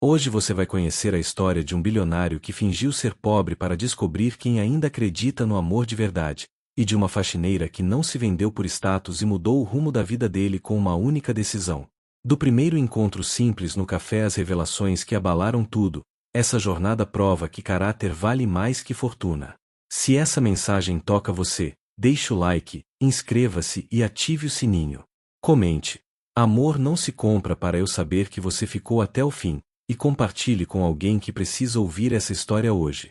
Hoje você vai conhecer a história de um bilionário que fingiu ser pobre para descobrir quem ainda acredita no amor de verdade, e de uma faxineira que não se vendeu por status e mudou o rumo da vida dele com uma única decisão. Do primeiro encontro simples no café às revelações que abalaram tudo, essa jornada prova que caráter vale mais que fortuna. Se essa mensagem toca você, deixe o like, inscreva-se e ative o sininho. Comente. Amor não se compra para eu saber que você ficou até o fim. E compartilhe com alguém que precisa ouvir essa história hoje.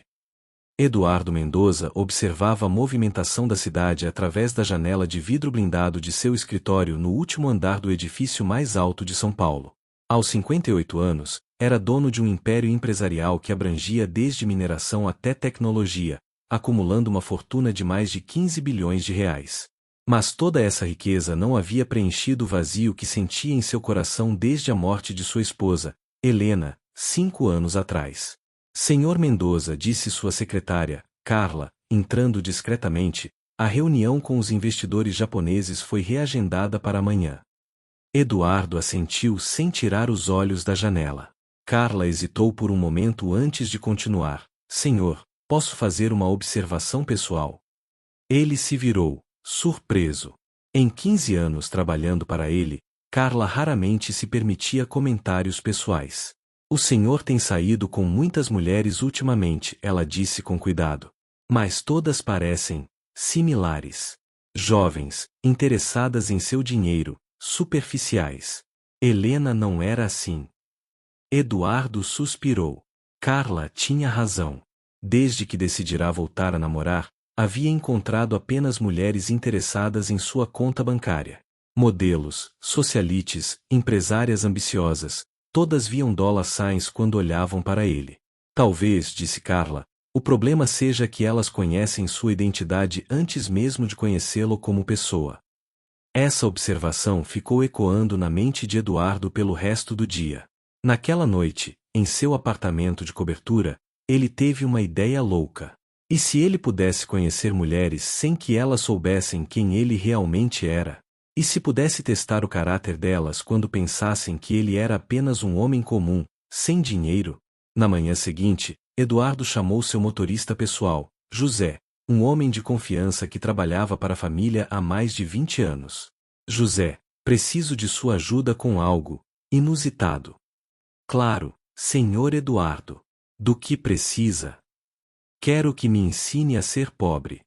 Eduardo Mendoza observava a movimentação da cidade através da janela de vidro blindado de seu escritório no último andar do edifício mais alto de São Paulo. Aos 58 anos, era dono de um império empresarial que abrangia desde mineração até tecnologia, acumulando uma fortuna de mais de 15 bilhões de reais. Mas toda essa riqueza não havia preenchido o vazio que sentia em seu coração desde a morte de sua esposa, Helena, 5 anos atrás. Senhor Mendoza, disse sua secretária, Carla, entrando discretamente, a reunião com os investidores japoneses foi reagendada para amanhã. Eduardo assentiu sem tirar os olhos da janela. Carla hesitou por um momento antes de continuar. Senhor, posso fazer uma observação pessoal? Ele se virou, surpreso. Em 15 anos trabalhando para ele, Carla raramente se permitia comentários pessoais. O senhor tem saído com muitas mulheres ultimamente, ela disse com cuidado. Mas todas parecem similares. Jovens, interessadas em seu dinheiro, superficiais. Helena não era assim. Eduardo suspirou. Carla tinha razão. Desde que decidira voltar a namorar, havia encontrado apenas mulheres interessadas em sua conta bancária. Modelos, socialites, empresárias ambiciosas, todas viam $signs quando olhavam para ele. Talvez, disse Carla, o problema seja que elas conhecem sua identidade antes mesmo de conhecê-lo como pessoa. Essa observação ficou ecoando na mente de Eduardo pelo resto do dia. Naquela noite, em seu apartamento de cobertura, ele teve uma ideia louca. E se ele pudesse conhecer mulheres sem que elas soubessem quem ele realmente era? E se pudesse testar o caráter delas quando pensassem que ele era apenas um homem comum, sem dinheiro? Na manhã seguinte, Eduardo chamou seu motorista pessoal, José, um homem de confiança que trabalhava para a família há mais de 20 anos. José, preciso de sua ajuda com algo inusitado. Claro, senhor Eduardo. Do que precisa? Quero que me ensine a ser pobre.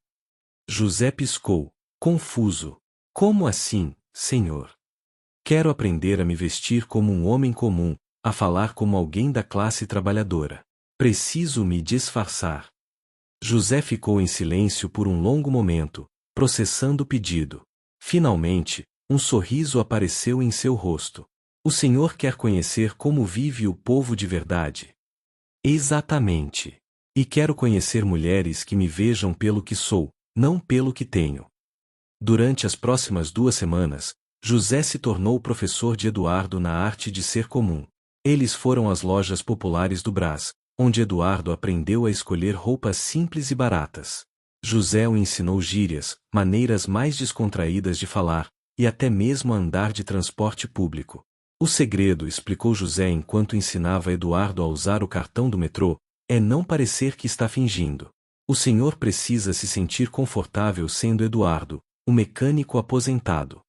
José piscou, confuso. Como assim, senhor? Quero aprender a me vestir como um homem comum, a falar como alguém da classe trabalhadora. Preciso me disfarçar. José ficou em silêncio por um longo momento, processando o pedido. Finalmente, um sorriso apareceu em seu rosto. O senhor quer conhecer como vive o povo de verdade? Exatamente. E quero conhecer mulheres que me vejam pelo que sou, não pelo que tenho. Durante as próximas 2 semanas, José se tornou professor de Eduardo na arte de ser comum. Eles foram às lojas populares do Brás, onde Eduardo aprendeu a escolher roupas simples e baratas. José o ensinou gírias, maneiras mais descontraídas de falar, e até mesmo a andar de transporte público. O segredo, explicou José enquanto ensinava Eduardo a usar o cartão do metrô, é não parecer que está fingindo. O senhor precisa se sentir confortável sendo Eduardo, o mecânico aposentado.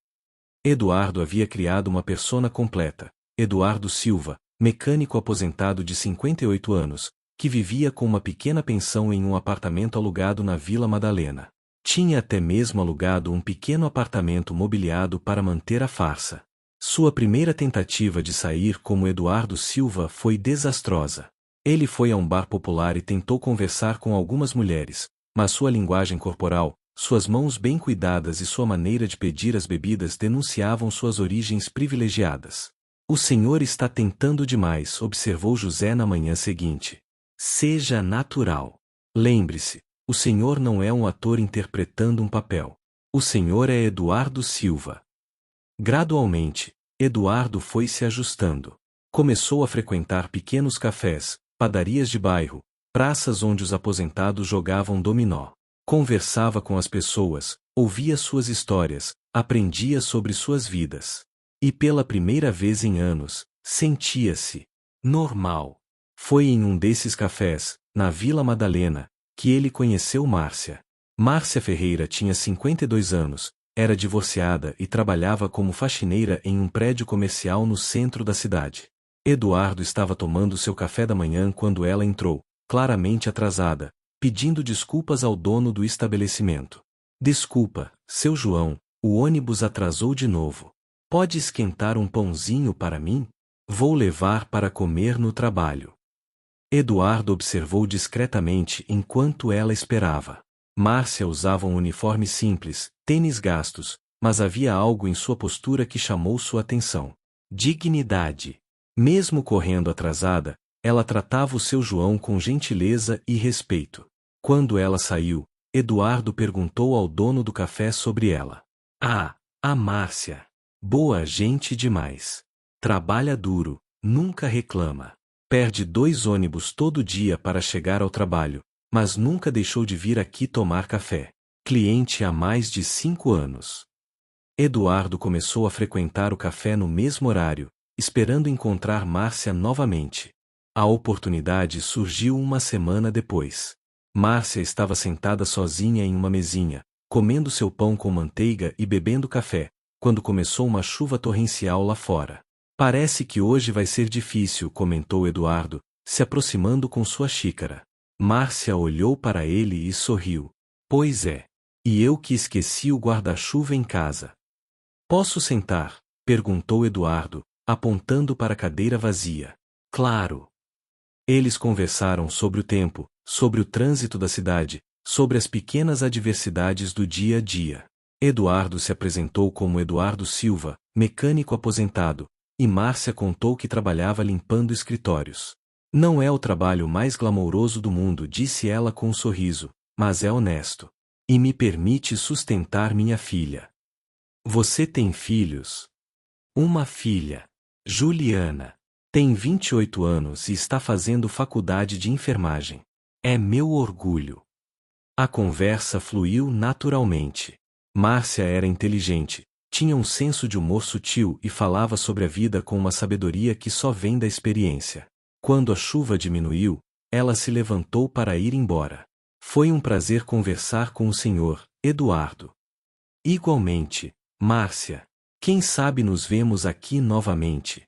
Eduardo havia criado uma persona completa, Eduardo Silva, mecânico aposentado de 58 anos, que vivia com uma pequena pensão em um apartamento alugado na Vila Madalena. Tinha até mesmo alugado um pequeno apartamento mobiliado para manter a farsa. Sua primeira tentativa de sair como Eduardo Silva foi desastrosa. Ele foi a um bar popular e tentou conversar com algumas mulheres, mas sua linguagem corporal, suas mãos bem cuidadas e sua maneira de pedir as bebidas denunciavam suas origens privilegiadas. O senhor está tentando demais, observou José na manhã seguinte. Seja natural. Lembre-se, o senhor não é um ator interpretando um papel. O senhor é Eduardo Silva. Gradualmente, Eduardo foi se ajustando. Começou a frequentar pequenos cafés, padarias de bairro, praças onde os aposentados jogavam dominó. Conversava com as pessoas, ouvia suas histórias, aprendia sobre suas vidas. E pela primeira vez em anos, sentia-se Normal. Foi em um desses cafés, na Vila Madalena, que ele conheceu Márcia. Márcia Ferreira tinha 52 anos, era divorciada e trabalhava como faxineira em um prédio comercial no centro da cidade. Eduardo estava tomando seu café da manhã quando ela entrou, claramente atrasada, pedindo desculpas ao dono do estabelecimento. Desculpa, seu João, o ônibus atrasou de novo. Pode esquentar um pãozinho para mim? Vou levar para comer no trabalho. Eduardo observou discretamente enquanto ela esperava. Márcia usava um uniforme simples, tênis gastos, mas havia algo em sua postura que chamou sua atenção. Dignidade. Mesmo correndo atrasada, ela tratava o seu João com gentileza e respeito. Quando ela saiu, Eduardo perguntou ao dono do café sobre ela. Ah, a Márcia. Boa gente demais. Trabalha duro, nunca reclama. Perde 2 ônibus todo dia para chegar ao trabalho, mas nunca deixou de vir aqui tomar café. Cliente há mais de 5 anos. Eduardo começou a frequentar o café no mesmo horário, esperando encontrar Márcia novamente. A oportunidade surgiu uma semana depois. Márcia estava sentada sozinha em uma mesinha, comendo seu pão com manteiga e bebendo café, quando começou uma chuva torrencial lá fora. Parece que hoje vai ser difícil, comentou Eduardo, se aproximando com sua xícara. Márcia olhou para ele e sorriu. Pois é. E eu que esqueci o guarda-chuva em casa. Posso sentar? Perguntou Eduardo, apontando para a cadeira vazia. Claro. Eles conversaram sobre o tempo, sobre o trânsito da cidade, sobre as pequenas adversidades do dia a dia. Eduardo se apresentou como Eduardo Silva, mecânico aposentado, e Márcia contou que trabalhava limpando escritórios. Não é o trabalho mais glamouroso do mundo, disse ela com um sorriso, mas é honesto. E me permite sustentar minha filha. Você tem filhos? Uma filha. Juliana. Tem 28 anos e está fazendo faculdade de enfermagem. É meu orgulho. A conversa fluiu naturalmente. Márcia era inteligente, tinha um senso de humor sutil e falava sobre a vida com uma sabedoria que só vem da experiência. Quando a chuva diminuiu, ela se levantou para ir embora. Foi um prazer conversar com o senhor, Eduardo. Igualmente, Márcia. Quem sabe nos vemos aqui novamente.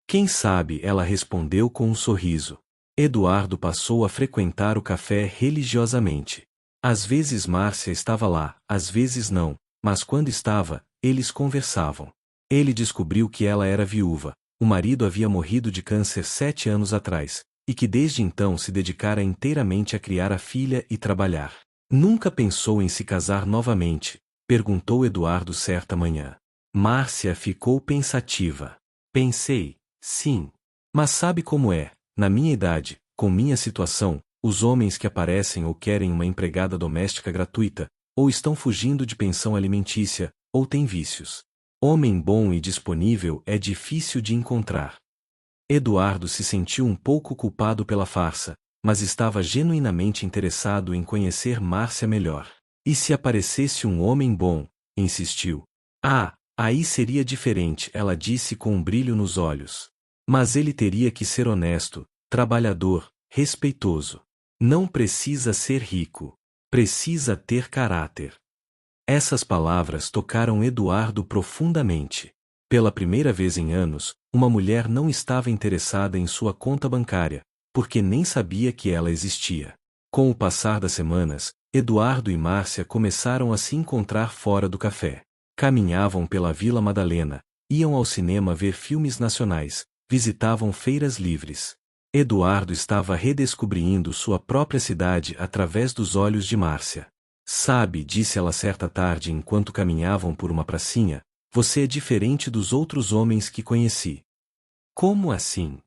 Quem sabe, ela respondeu com um sorriso. Eduardo passou a frequentar o café religiosamente. Às vezes Márcia estava lá, às vezes não, mas quando estava, eles conversavam. Ele descobriu que ela era viúva, o marido havia morrido de câncer 7 anos atrás, e que desde então se dedicara inteiramente a criar a filha e trabalhar. Nunca pensou em se casar novamente? Perguntou Eduardo certa manhã. Márcia ficou pensativa. Pensei, sim. Mas sabe como é, na minha idade, com minha situação, os homens que aparecem ou querem uma empregada doméstica gratuita, ou estão fugindo de pensão alimentícia, ou têm vícios. Homem bom e disponível é difícil de encontrar. Eduardo se sentiu um pouco culpado pela farsa, mas estava genuinamente interessado em conhecer Márcia melhor. E se aparecesse um homem bom? Insistiu. Ah, aí seria diferente, ela disse com um brilho nos olhos. Mas ele teria que ser honesto, trabalhador, respeitoso. Não precisa ser rico. Precisa ter caráter. Essas palavras tocaram Eduardo profundamente. Pela primeira vez em anos, uma mulher não estava interessada em sua conta bancária, porque nem sabia que ela existia. Com o passar das semanas, Eduardo e Márcia começaram a se encontrar fora do café. Caminhavam pela Vila Madalena, iam ao cinema ver filmes nacionais, visitavam feiras livres. Eduardo estava redescobrindo sua própria cidade através dos olhos de Márcia. Sabe, disse ela certa tarde enquanto caminhavam por uma pracinha, você é diferente dos outros homens que conheci. Como assim?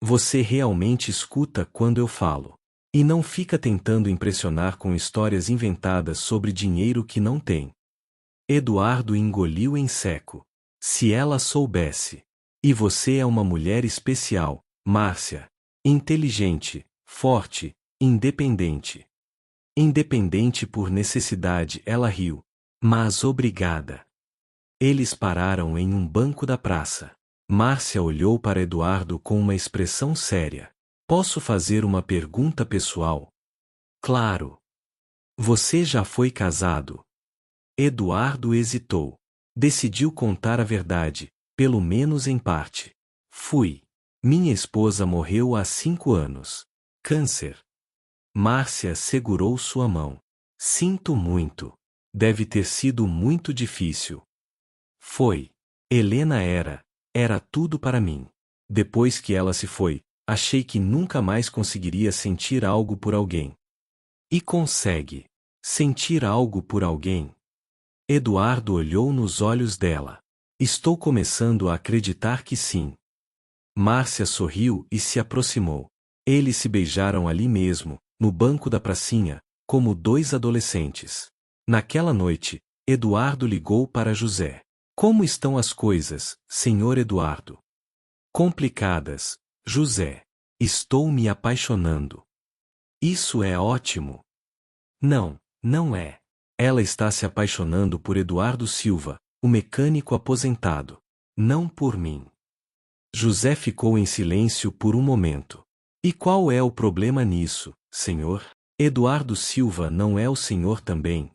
Você realmente escuta quando eu falo. E não fica tentando impressionar com histórias inventadas sobre dinheiro que não tem. Eduardo engoliu em seco. Se ela soubesse. E você é uma mulher especial, Márcia. Inteligente, forte, independente. Independente por necessidade, ela riu. Mas obrigada. Eles pararam em um banco da praça. Márcia olhou para Eduardo com uma expressão séria. Posso fazer uma pergunta pessoal? Claro. Você já foi casado? Eduardo hesitou. Decidiu contar a verdade, pelo menos em parte. Fui. Minha esposa morreu há 5 anos. Câncer. Márcia segurou sua mão. Sinto muito. Deve ter sido muito difícil. Foi. Helena era tudo para mim. Depois que ela se foi, achei que nunca mais conseguiria sentir algo por alguém. E consegue. Sentir algo por alguém? Eduardo olhou nos olhos dela. Estou começando a acreditar que sim. Márcia sorriu e se aproximou. Eles se beijaram ali mesmo, no banco da pracinha, como 2 adolescentes. Naquela noite, Eduardo ligou para José. Como estão as coisas, senhor Eduardo? Complicadas, José. Estou me apaixonando. Isso é ótimo. Não, não é. Ela está se apaixonando por Eduardo Silva, o mecânico aposentado. Não por mim. José ficou em silêncio por um momento. E qual é o problema nisso, senhor? Eduardo Silva não é o senhor também?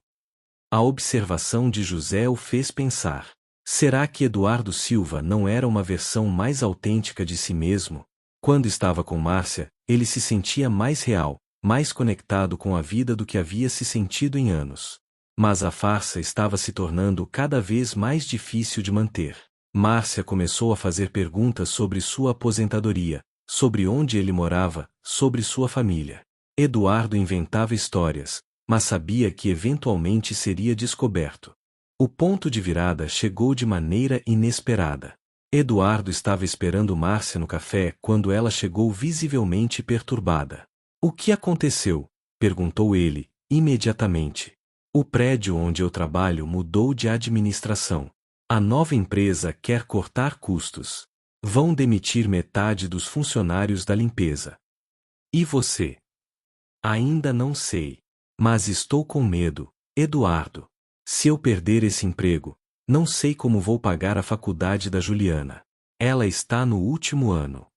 A observação de José o fez pensar. Será que Eduardo Silva não era uma versão mais autêntica de si mesmo? Quando estava com Márcia, ele se sentia mais real, mais conectado com a vida do que havia se sentido em anos. Mas a farsa estava se tornando cada vez mais difícil de manter. Márcia começou a fazer perguntas sobre sua aposentadoria, sobre onde ele morava, sobre sua família. Eduardo inventava histórias, mas sabia que eventualmente seria descoberto. O ponto de virada chegou de maneira inesperada. Eduardo estava esperando Márcia no café quando ela chegou visivelmente perturbada. O que aconteceu? Perguntou ele, imediatamente. O prédio onde eu trabalho mudou de administração. A nova empresa quer cortar custos. Vão demitir metade dos funcionários da limpeza. E você? Ainda não sei. Mas estou com medo, Eduardo. Se eu perder esse emprego, não sei como vou pagar a faculdade da Juliana. Ela está no último ano.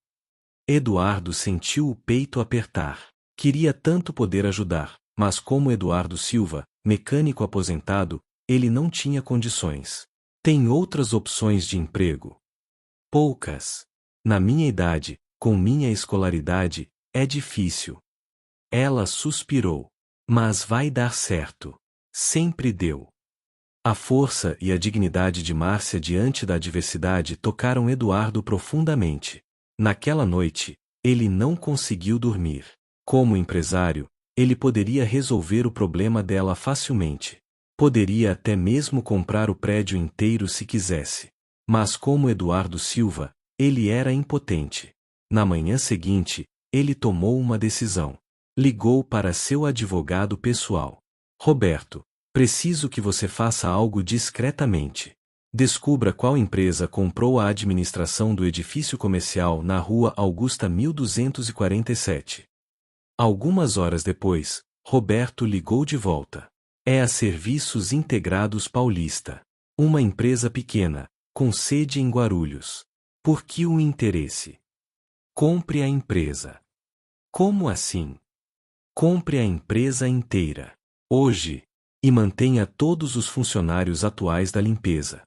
Eduardo sentiu o peito apertar. Queria tanto poder ajudar, mas como Eduardo Silva, mecânico aposentado, ele não tinha condições. Tem outras opções de emprego? Poucas. Na minha idade, com minha escolaridade, é difícil. Ela suspirou. Mas vai dar certo. Sempre deu. A força e a dignidade de Márcia diante da adversidade tocaram Eduardo profundamente. Naquela noite, ele não conseguiu dormir. Como empresário, ele poderia resolver o problema dela facilmente. Poderia até mesmo comprar o prédio inteiro se quisesse. Mas como Eduardo Silva, ele era impotente. Na manhã seguinte, ele tomou uma decisão. Ligou para seu advogado pessoal. Roberto, preciso que você faça algo discretamente. Descubra qual empresa comprou a administração do edifício comercial na rua Augusta 1247. Algumas horas depois, Roberto ligou de volta. É a Serviços Integrados Paulista. Uma empresa pequena, com sede em Guarulhos. Por que o interesse? Compre a empresa. Como assim? Compre a empresa inteira. Hoje. E mantenha todos os funcionários atuais da limpeza.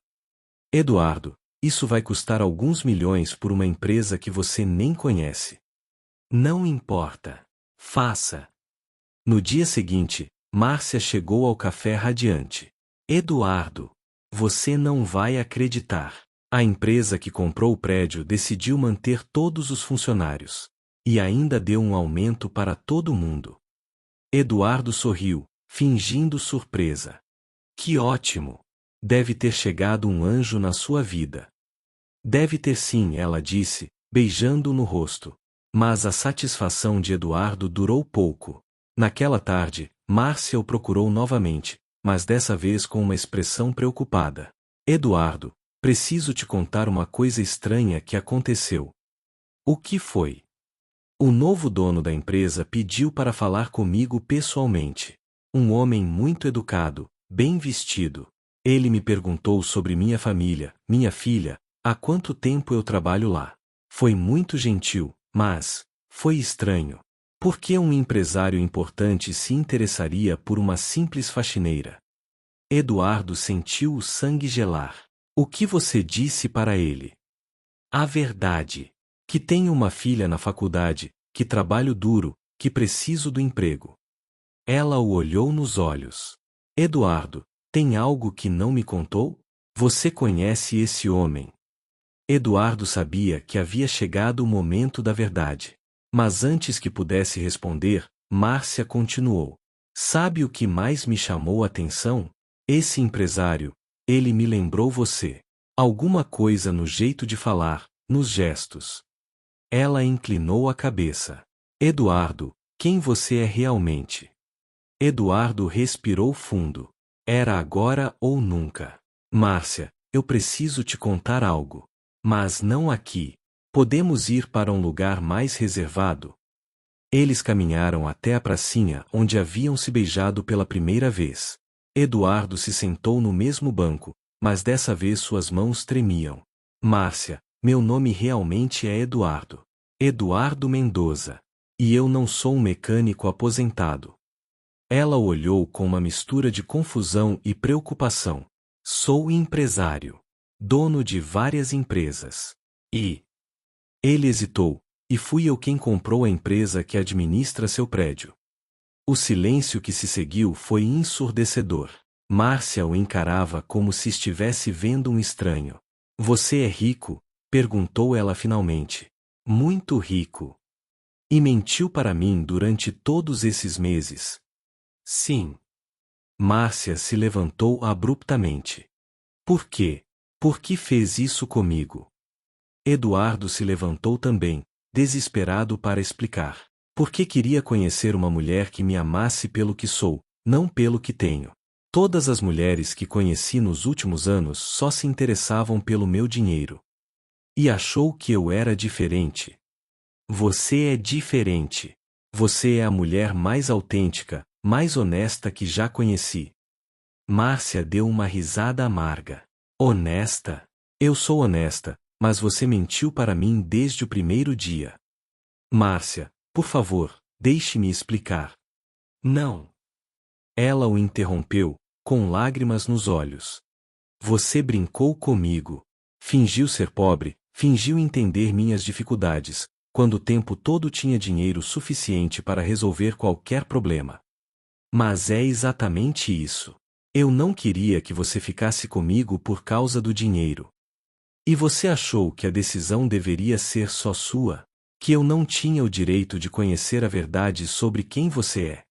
Eduardo, isso vai custar alguns milhões por uma empresa que você nem conhece. Não importa. Faça. No dia seguinte, Márcia chegou ao café radiante. Eduardo, você não vai acreditar. A empresa que comprou o prédio decidiu manter todos os funcionários. E ainda deu um aumento para todo mundo. Eduardo sorriu, fingindo surpresa. Que ótimo! Deve ter chegado um anjo na sua vida. Deve ter sim, ela disse, beijando-o no rosto. Mas a satisfação de Eduardo durou pouco. Naquela tarde, Márcia o procurou novamente, mas dessa vez com uma expressão preocupada. Eduardo, preciso te contar uma coisa estranha que aconteceu. O que foi? O novo dono da empresa pediu para falar comigo pessoalmente. Um homem muito educado, bem vestido. Ele me perguntou sobre minha família, minha filha, Há quanto tempo eu trabalho lá? Foi muito gentil, mas foi estranho. Por que um empresário importante se interessaria por uma simples faxineira? Eduardo sentiu o sangue gelar. O que você disse para ele? A verdade. Que tenho uma filha na faculdade, que trabalho duro, que preciso do emprego. Ela o olhou nos olhos. Eduardo, tem algo que não me contou? Você conhece esse homem? Eduardo sabia que havia chegado o momento da verdade. Mas antes que pudesse responder, Márcia continuou. Sabe o que mais me chamou a atenção? Esse empresário, ele me lembrou você. Alguma coisa no jeito de falar, nos gestos. Ela inclinou a cabeça. Eduardo, quem você é realmente? Eduardo respirou fundo. Era agora ou nunca. Márcia, eu preciso te contar algo. Mas não aqui. Podemos ir para um lugar mais reservado? Eles caminharam até a pracinha onde haviam se beijado pela primeira vez. Eduardo se sentou no mesmo banco, mas dessa vez suas mãos tremiam. Márcia, meu nome realmente é Eduardo. Eduardo Mendoza. E eu não sou um mecânico aposentado. Ela o olhou com uma mistura de confusão e preocupação. Sou empresário. Dono de várias empresas. E... Ele hesitou, e fui eu quem comprou a empresa que administra seu prédio. O silêncio que se seguiu foi ensurdecedor. Márcia o encarava como se estivesse vendo um estranho. Você é rico? Perguntou ela finalmente. Muito rico. E mentiu para mim durante todos esses meses. Sim. Márcia se levantou abruptamente. Por quê? Por que fez isso comigo? Eduardo se levantou também, desesperado para explicar. Porque queria conhecer uma mulher que me amasse pelo que sou, não pelo que tenho. Todas as mulheres que conheci nos últimos anos só se interessavam pelo meu dinheiro. E achou que eu era diferente. Você é diferente. Você é a mulher mais autêntica, mais honesta que já conheci. Márcia deu uma risada amarga. Honesta? Eu sou honesta, mas você mentiu para mim desde o primeiro dia. Márcia, por favor, deixe-me explicar. Não. Ela o interrompeu, com lágrimas nos olhos. Você brincou comigo. Fingiu ser pobre, fingiu entender minhas dificuldades, quando o tempo todo tinha dinheiro suficiente para resolver qualquer problema. Mas é exatamente isso. Eu não queria que você ficasse comigo por causa do dinheiro. E você achou que a decisão deveria ser só sua? Que eu não tinha o direito de conhecer a verdade sobre quem você é?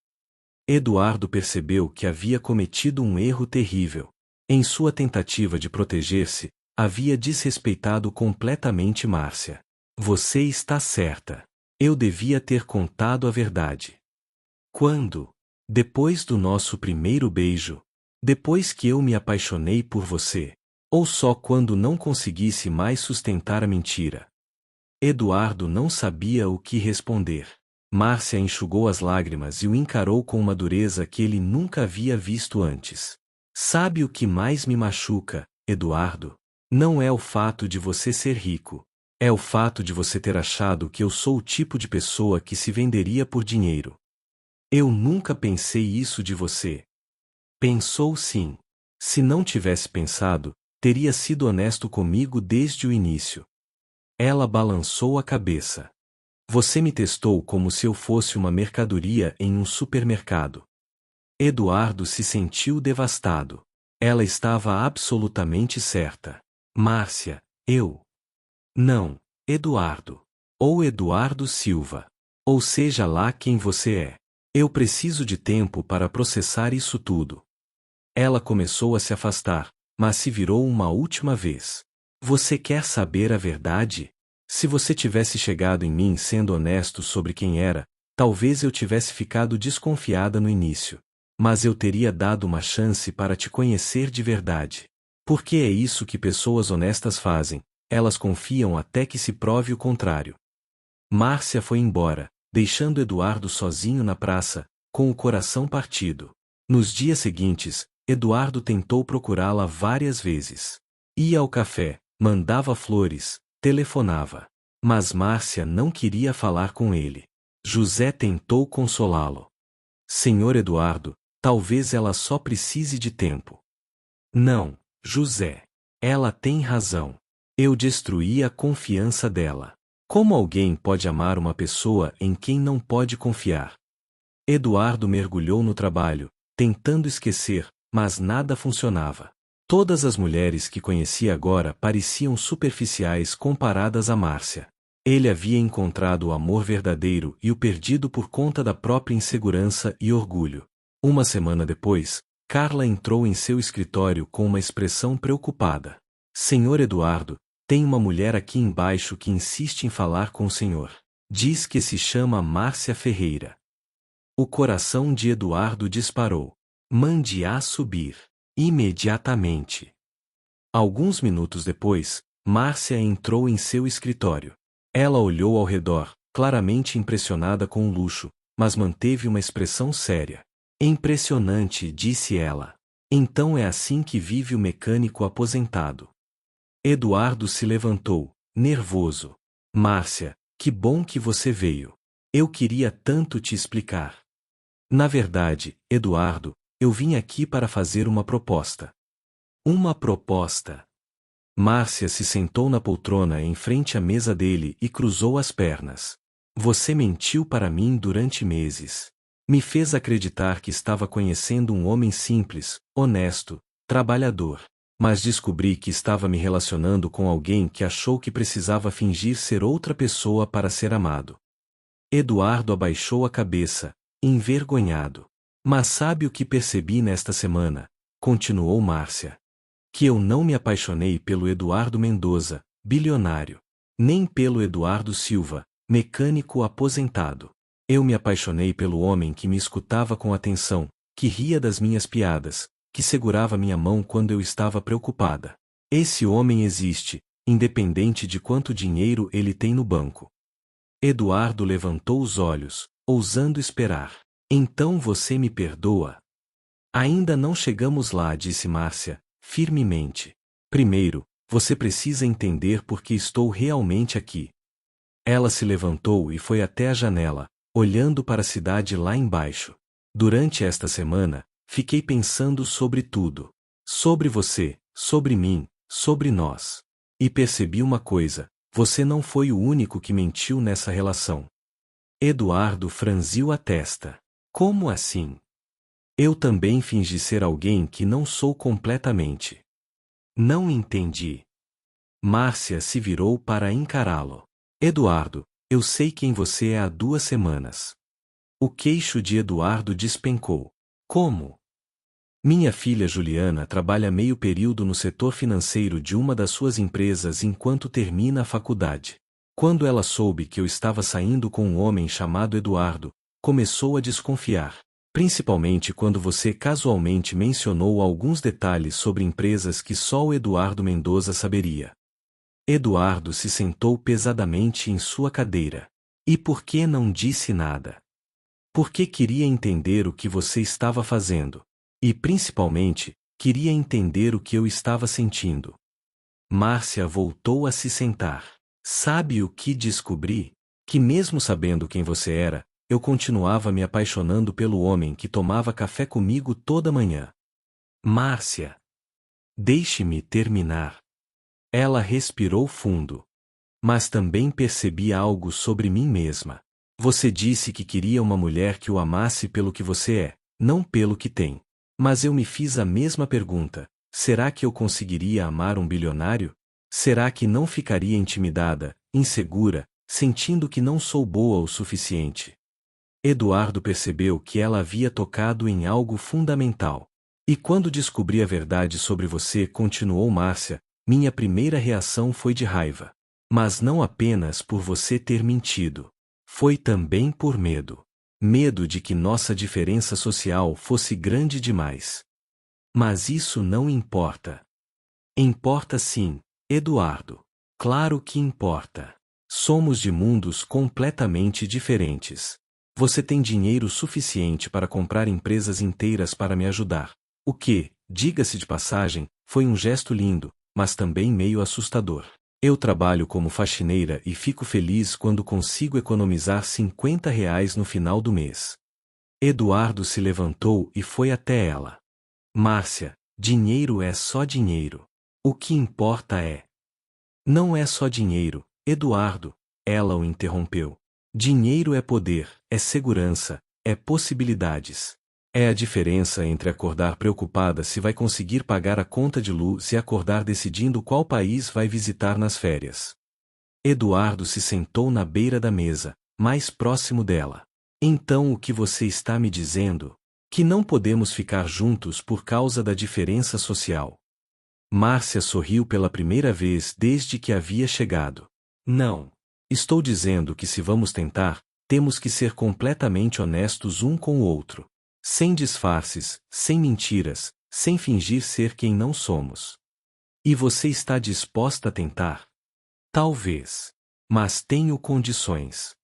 Eduardo percebeu que havia cometido um erro terrível. Em sua tentativa de proteger-se, havia desrespeitado completamente Márcia. Você está certa. Eu devia ter contado a verdade. Quando? Depois do nosso primeiro beijo? Depois que eu me apaixonei por você? Ou só quando não conseguisse mais sustentar a mentira? Eduardo não sabia o que responder. Márcia enxugou as lágrimas e o encarou com uma dureza que ele nunca havia visto antes. Sabe o que mais me machuca, Eduardo? Não é o fato de você ser rico. É o fato de você ter achado que eu sou o tipo de pessoa que se venderia por dinheiro. Eu nunca pensei isso de você. Pensou sim. Se não tivesse pensado, teria sido honesto comigo desde o início. Ela balançou a cabeça. Você me testou como se eu fosse uma mercadoria em um supermercado. Eduardo se sentiu devastado. Ela estava absolutamente certa. Márcia, eu. Não, Eduardo. Ou Eduardo Silva. Ou seja lá quem você é. Eu preciso de tempo para processar isso tudo. Ela começou a se afastar, mas se virou uma última vez. Você quer saber a verdade? Se você tivesse chegado em mim sendo honesto sobre quem era, talvez eu tivesse ficado desconfiada no início. Mas eu teria dado uma chance para te conhecer de verdade. Porque é isso que pessoas honestas fazem, elas confiam até que se prove o contrário. Márcia foi embora, deixando Eduardo sozinho na praça, com o coração partido. Nos dias seguintes, Eduardo tentou procurá-la várias vezes. Ia ao café, mandava flores, telefonava. Mas Márcia não queria falar com ele. José tentou consolá-lo. Senhor Eduardo, talvez ela só precise de tempo. Não, José. Ela tem razão. Eu destruí a confiança dela. Como alguém pode amar uma pessoa em quem não pode confiar? Eduardo mergulhou no trabalho, tentando esquecer, mas nada funcionava. Todas as mulheres que conhecia agora pareciam superficiais comparadas a Márcia. Ele havia encontrado o amor verdadeiro e o perdido por conta da própria insegurança e orgulho. Uma semana depois, Carla entrou em seu escritório com uma expressão preocupada. Senhor Eduardo, tem uma mulher aqui embaixo que insiste em falar com o senhor. Diz que se chama Márcia Ferreira. O coração de Eduardo disparou. Mande-a subir. Imediatamente. Alguns minutos depois, Márcia entrou em seu escritório. Ela olhou ao redor, claramente impressionada com o luxo, mas manteve uma expressão séria. Impressionante, disse ela. Então é assim que vive o mecânico aposentado. Eduardo se levantou, nervoso. Márcia, que bom que você veio. Eu queria tanto te explicar. Na verdade, Eduardo, eu vim aqui para fazer uma proposta. Uma proposta. Márcia se sentou na poltrona em frente à mesa dele e cruzou as pernas. Você mentiu para mim durante meses. Me fez acreditar que estava conhecendo um homem simples, honesto, trabalhador. Mas descobri que estava me relacionando com alguém que achou que precisava fingir ser outra pessoa para ser amado. Eduardo abaixou a cabeça, envergonhado. Mas sabe o que percebi nesta semana? Continuou Márcia. Que eu não me apaixonei pelo Eduardo Mendoza, bilionário. Nem pelo Eduardo Silva, mecânico aposentado. Eu me apaixonei pelo homem que me escutava com atenção, que ria das minhas piadas, que segurava minha mão quando eu estava preocupada. Esse homem existe, independente de quanto dinheiro ele tem no banco. Eduardo levantou os olhos, ousando esperar. Então você me perdoa? Ainda não chegamos lá, disse Márcia, firmemente. Primeiro, você precisa entender por que estou realmente aqui. Ela se levantou e foi até a janela, olhando para a cidade lá embaixo. Durante esta semana, fiquei pensando sobre tudo. Sobre você, sobre mim, sobre nós. E percebi uma coisa, você não foi o único que mentiu nessa relação. Eduardo franziu a testa. Como assim? Eu também fingi ser alguém que não sou completamente. Não entendi. Márcia se virou para encará-lo. Eduardo, eu sei quem você é há 2 semanas. O queixo de Eduardo despencou. Como? Minha filha Juliana trabalha meio período no setor financeiro de uma das suas empresas enquanto termina a faculdade. Quando ela soube que eu estava saindo com um homem chamado Eduardo, começou a desconfiar. Principalmente quando você casualmente mencionou alguns detalhes sobre empresas que só o Eduardo Mendoza saberia. Eduardo se sentou pesadamente em sua cadeira. E por que não disse nada? Porque queria entender o que você estava fazendo. E principalmente, queria entender o que eu estava sentindo. Márcia voltou a se sentar. Sabe o que descobri? Que mesmo sabendo quem você era, eu continuava me apaixonando pelo homem que tomava café comigo toda manhã. Márcia. Deixe-me terminar. Ela respirou fundo. Mas também percebi algo sobre mim mesma. Você disse que queria uma mulher que o amasse pelo que você é, não pelo que tem. Mas eu me fiz a mesma pergunta. Será que eu conseguiria amar um bilionário? Será que não ficaria intimidada, insegura, sentindo que não sou boa o suficiente? Eduardo percebeu que ela havia tocado em algo fundamental. E quando descobri a verdade sobre você, continuou Márcia, minha primeira reação foi de raiva. Mas não apenas por você ter mentido. Foi também por medo. Medo de que nossa diferença social fosse grande demais. Mas isso não importa. Importa sim, Eduardo. Claro que importa. Somos de mundos completamente diferentes. Você tem dinheiro suficiente para comprar empresas inteiras para me ajudar. O que, diga-se de passagem, foi um gesto lindo, mas também meio assustador. Eu trabalho como faxineira e fico feliz quando consigo economizar R$ 50 no final do mês. Eduardo se levantou e foi até ela. Márcia, dinheiro é só dinheiro. O que importa é. Não é só dinheiro, Eduardo, ela o interrompeu. Dinheiro é poder, é segurança, é possibilidades. É a diferença entre acordar preocupada se vai conseguir pagar a conta de luz e acordar decidindo qual país vai visitar nas férias. Eduardo se sentou na beira da mesa, mais próximo dela. Então o que você está me dizendo? Que não podemos ficar juntos por causa da diferença social. Márcia sorriu pela primeira vez desde que havia chegado. Não. Estou dizendo que se vamos tentar, temos que ser completamente honestos um com o outro. Sem disfarces, sem mentiras, sem fingir ser quem não somos. E você está disposta a tentar? Talvez. Mas tenho condições.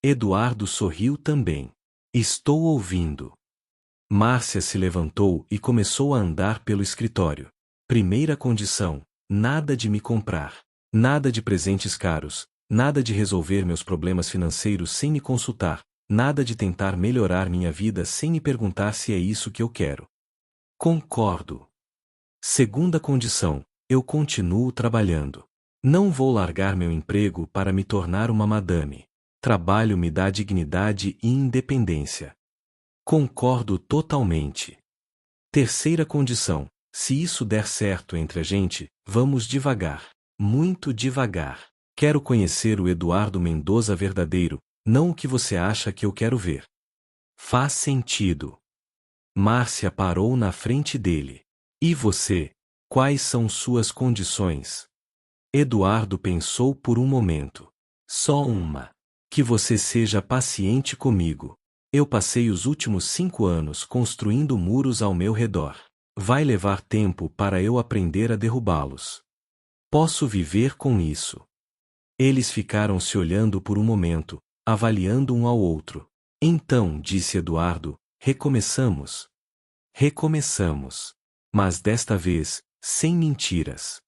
Eduardo sorriu também. Estou ouvindo. Márcia se levantou e começou a andar pelo escritório. Primeira condição: nada de me comprar. Nada de presentes caros. Nada de resolver meus problemas financeiros sem me consultar. Nada de tentar melhorar minha vida sem me perguntar se é isso que eu quero. Concordo. Segunda condição: eu continuo trabalhando. Não vou largar meu emprego para me tornar uma madame. Trabalho me dá dignidade e independência. Concordo totalmente. Terceira condição: se isso der certo entre a gente, vamos devagar. Muito devagar. Quero conhecer o Eduardo Mendoza verdadeiro, não o que você acha que eu quero ver. Faz sentido. Márcia parou na frente dele. E você? Quais são suas condições? Eduardo pensou por um momento. Só uma. Que você seja paciente comigo. Eu passei os últimos 5 anos construindo muros ao meu redor. Vai levar tempo para eu aprender a derrubá-los. Posso viver com isso. Eles ficaram se olhando por um momento, avaliando um ao outro. Então, disse Eduardo, recomeçamos. Recomeçamos. Mas desta vez, sem mentiras.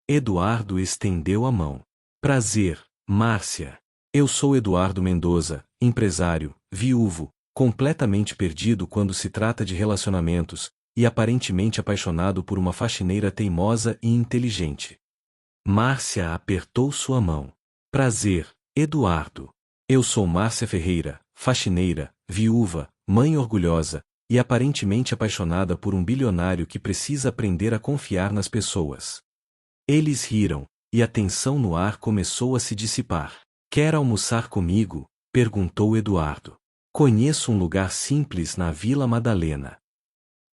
Eduardo estendeu a mão. Prazer, Márcia. Eu sou Eduardo Mendoza, empresário, viúvo, completamente perdido quando se trata de relacionamentos, e aparentemente apaixonado por uma faxineira teimosa e inteligente. Márcia apertou sua mão. Prazer, Eduardo. Eu sou Márcia Ferreira, faxineira, viúva, mãe orgulhosa, e aparentemente apaixonada por um bilionário que precisa aprender a confiar nas pessoas. Eles riram, e a tensão no ar começou a se dissipar. Quer almoçar comigo? Perguntou Eduardo. Conheço um lugar simples na Vila Madalena.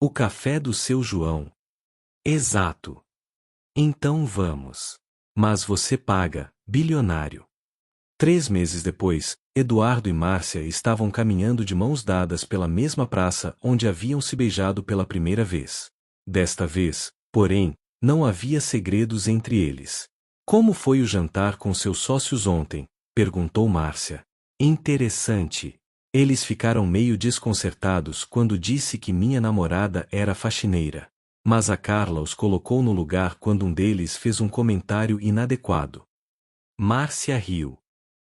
O café do seu João. Exato. Então vamos. Mas você paga, bilionário. 3 meses depois, Eduardo e Márcia estavam caminhando de mãos dadas pela mesma praça onde haviam se beijado pela primeira vez. Desta vez, porém, não havia segredos entre eles. Como foi o jantar com seus sócios ontem? Perguntou Márcia. Interessante. Eles ficaram meio desconcertados quando disse que minha namorada era faxineira. Mas a Carla os colocou no lugar quando um deles fez um comentário inadequado. Márcia riu.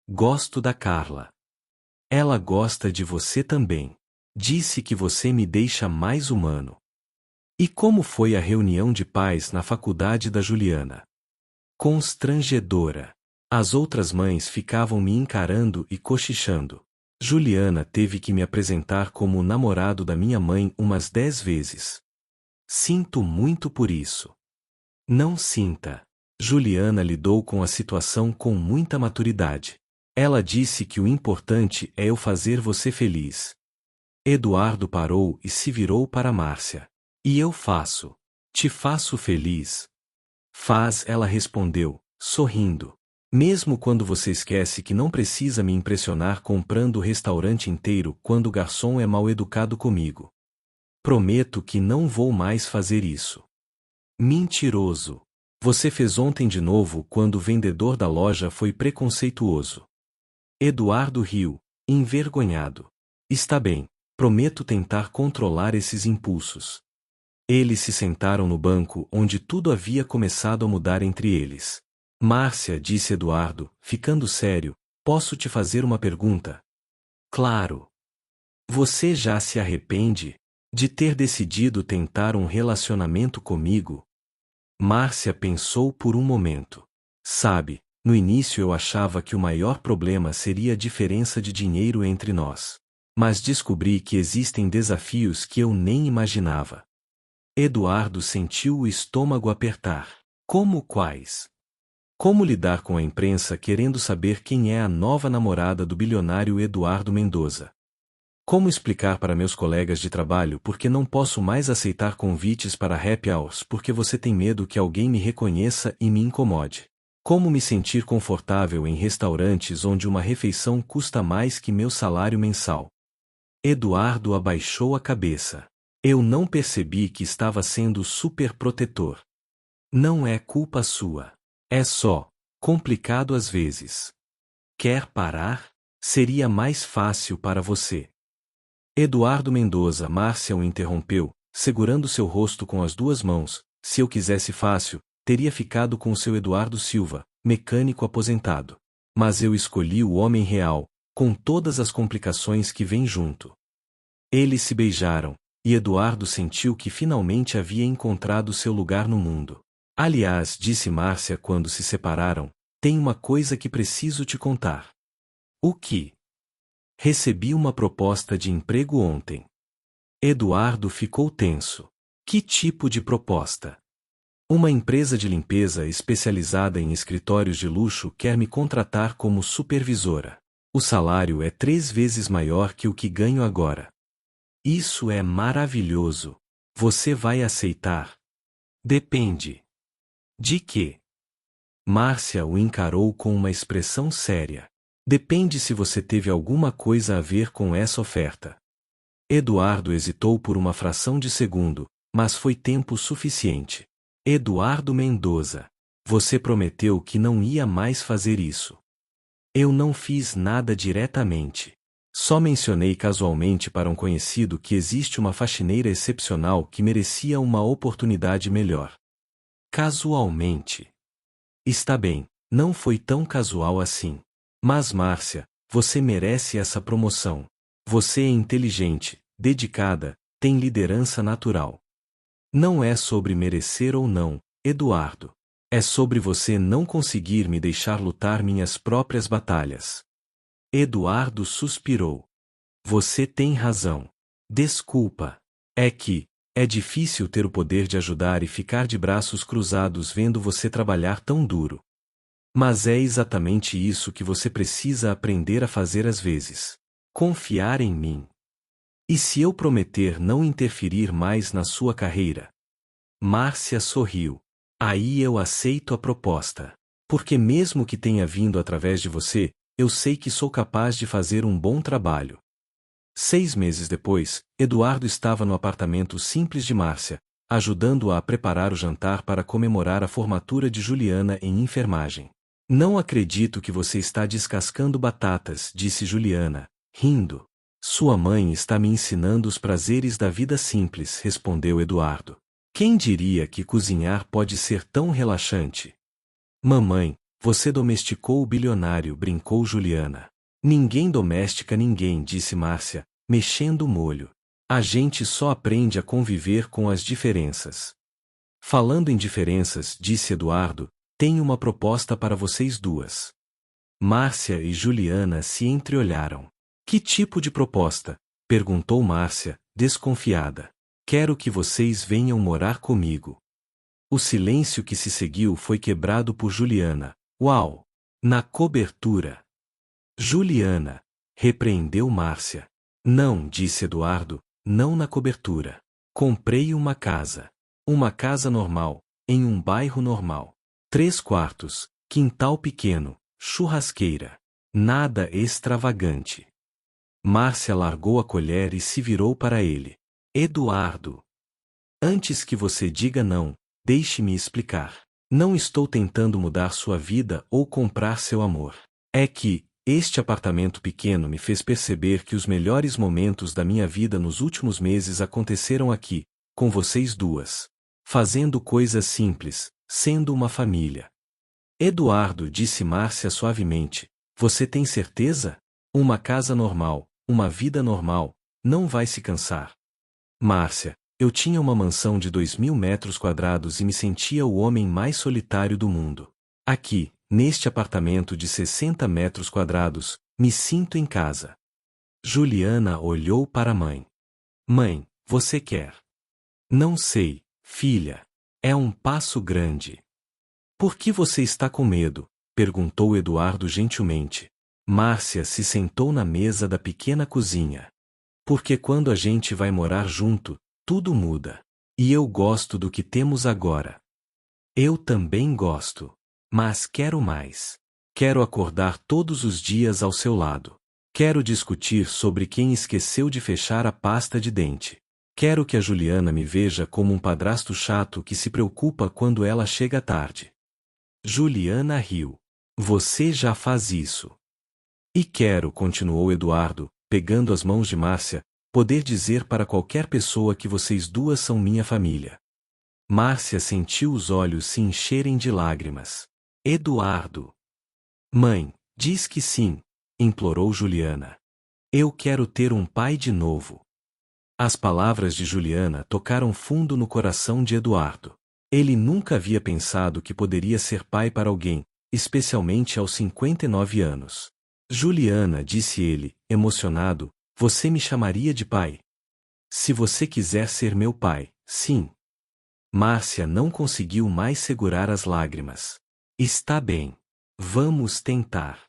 Gosto da Carla. Ela gosta de você também. Disse que você me deixa mais humano. E como foi a reunião de pais na faculdade da Juliana? Constrangedora. As outras mães ficavam me encarando e cochichando. Juliana teve que me apresentar como o namorado da minha mãe umas 10 vezes. Sinto muito por isso. Não sinta. Juliana lidou com a situação com muita maturidade. Ela disse que o importante é eu fazer você feliz. Eduardo parou e se virou para Márcia. E eu faço. Te faço feliz? Faz, ela respondeu, sorrindo. Mesmo quando você esquece que não precisa me impressionar comprando o restaurante inteiro quando o garçom é mal educado comigo. Prometo que não vou mais fazer isso. Mentiroso. Você fez ontem de novo quando o vendedor da loja foi preconceituoso. Eduardo riu, envergonhado. Está bem, prometo tentar controlar esses impulsos. Eles se sentaram no banco onde tudo havia começado a mudar entre eles. Márcia, disse Eduardo, ficando sério, posso te fazer uma pergunta? Claro. Você já se arrepende de ter decidido tentar um relacionamento comigo? Márcia pensou por um momento. Sabe, no início eu achava que o maior problema seria a diferença de dinheiro entre nós. Mas descobri que existem desafios que eu nem imaginava. Eduardo sentiu o estômago apertar. Como quais? Como lidar com a imprensa querendo saber quem é a nova namorada do bilionário Eduardo Mendoza? Como explicar para meus colegas de trabalho por que não posso mais aceitar convites para happy hours porque você tem medo que alguém me reconheça e me incomode? Como me sentir confortável em restaurantes onde uma refeição custa mais que meu salário mensal? Eduardo abaixou a cabeça. Eu não percebi que estava sendo super protetor. Não é culpa sua. É só complicado às vezes. Quer parar? Seria mais fácil para você. Eduardo Mendoza. Márcia o interrompeu, segurando seu rosto com as duas mãos. Se eu quisesse fácil, teria ficado com o seu Eduardo Silva, mecânico aposentado. Mas eu escolhi o homem real, com todas as complicações que vêm junto. Eles se beijaram, e Eduardo sentiu que finalmente havia encontrado seu lugar no mundo. Aliás, disse Márcia quando se separaram, tem uma coisa que preciso te contar. O que? Recebi uma proposta de emprego ontem. Eduardo ficou tenso. Que tipo de proposta? Uma empresa de limpeza especializada em escritórios de luxo quer me contratar como supervisora. O salário é 3 vezes maior que o que ganho agora. Isso é maravilhoso. Você vai aceitar? Depende. De quê? Márcia o encarou com uma expressão séria. Depende se você teve alguma coisa a ver com essa oferta. Eduardo hesitou por uma fração de segundo, mas foi tempo suficiente. Eduardo Mendoza, você prometeu que não ia mais fazer isso. Eu não fiz nada diretamente. Só mencionei casualmente para um conhecido que existe uma faxineira excepcional que merecia uma oportunidade melhor. Casualmente. Está bem, não foi tão casual assim. Mas Márcia, você merece essa promoção. Você é inteligente, dedicada, tem liderança natural. Não é sobre merecer ou não, Eduardo. É sobre você não conseguir me deixar lutar minhas próprias batalhas. Eduardo suspirou. Você tem razão. Desculpa. É que é difícil ter o poder de ajudar e ficar de braços cruzados vendo você trabalhar tão duro. Mas é exatamente isso que você precisa aprender a fazer às vezes. Confiar em mim. E se eu prometer não interferir mais na sua carreira? Márcia sorriu. Aí eu aceito a proposta. Porque mesmo que tenha vindo através de você, eu sei que sou capaz de fazer um bom trabalho. 6 meses depois, Eduardo estava no apartamento simples de Márcia, ajudando-a a preparar o jantar para comemorar a formatura de Juliana em enfermagem. Não acredito que você está descascando batatas, disse Juliana, rindo. Sua mãe está me ensinando os prazeres da vida simples, respondeu Eduardo. Quem diria que cozinhar pode ser tão relaxante? Mamãe, você domesticou o bilionário, brincou Juliana. Ninguém domestica ninguém, disse Márcia, mexendo o molho. A gente só aprende a conviver com as diferenças. Falando em diferenças, disse Eduardo, tenho uma proposta para vocês duas. Márcia e Juliana se entreolharam. Que tipo de proposta? Perguntou Márcia, desconfiada. Quero que vocês venham morar comigo. O silêncio que se seguiu foi quebrado por Juliana. Uau! Na cobertura. Juliana, repreendeu Márcia. Não, disse Eduardo, não na cobertura. Comprei uma casa. Uma casa normal, em um bairro normal. 3 quartos, quintal pequeno, churrasqueira. Nada extravagante. Márcia largou a colher e se virou para ele. Eduardo. Antes que você diga não, deixe-me explicar. Não estou tentando mudar sua vida ou comprar seu amor. É que, este apartamento pequeno me fez perceber que os melhores momentos da minha vida nos últimos meses aconteceram aqui, com vocês duas. Fazendo coisas simples, sendo uma família. Eduardo, disse Márcia suavemente, você tem certeza? Uma casa normal, uma vida normal, não vai se cansar. Márcia, eu tinha uma mansão de 2.000 metros quadrados e me sentia o homem mais solitário do mundo. Aqui, neste apartamento de 60 metros quadrados, me sinto em casa. Juliana olhou para a mãe. Mãe, você quer? Não sei, filha. É um passo grande. Por que você está com medo? Perguntou Eduardo gentilmente. Márcia se sentou na mesa da pequena cozinha. Porque quando a gente vai morar junto, tudo muda. E eu gosto do que temos agora. Eu também gosto. Mas quero mais. Quero acordar todos os dias ao seu lado. Quero discutir sobre quem esqueceu de fechar a pasta de dente. Quero que a Juliana me veja como um padrasto chato que se preocupa quando ela chega tarde. Juliana riu. Você já faz isso. E quero, continuou Eduardo, pegando as mãos de Márcia, poder dizer para qualquer pessoa que vocês duas são minha família. Márcia sentiu os olhos se encherem de lágrimas. Eduardo. Mãe, diz que sim, implorou Juliana. Eu quero ter um pai de novo. As palavras de Juliana tocaram fundo no coração de Eduardo. Ele nunca havia pensado que poderia ser pai para alguém, especialmente aos 59 anos. Juliana, disse ele, emocionado, você me chamaria de pai? Se você quiser ser meu pai, sim. Márcia não conseguiu mais segurar as lágrimas. Está bem. Vamos tentar.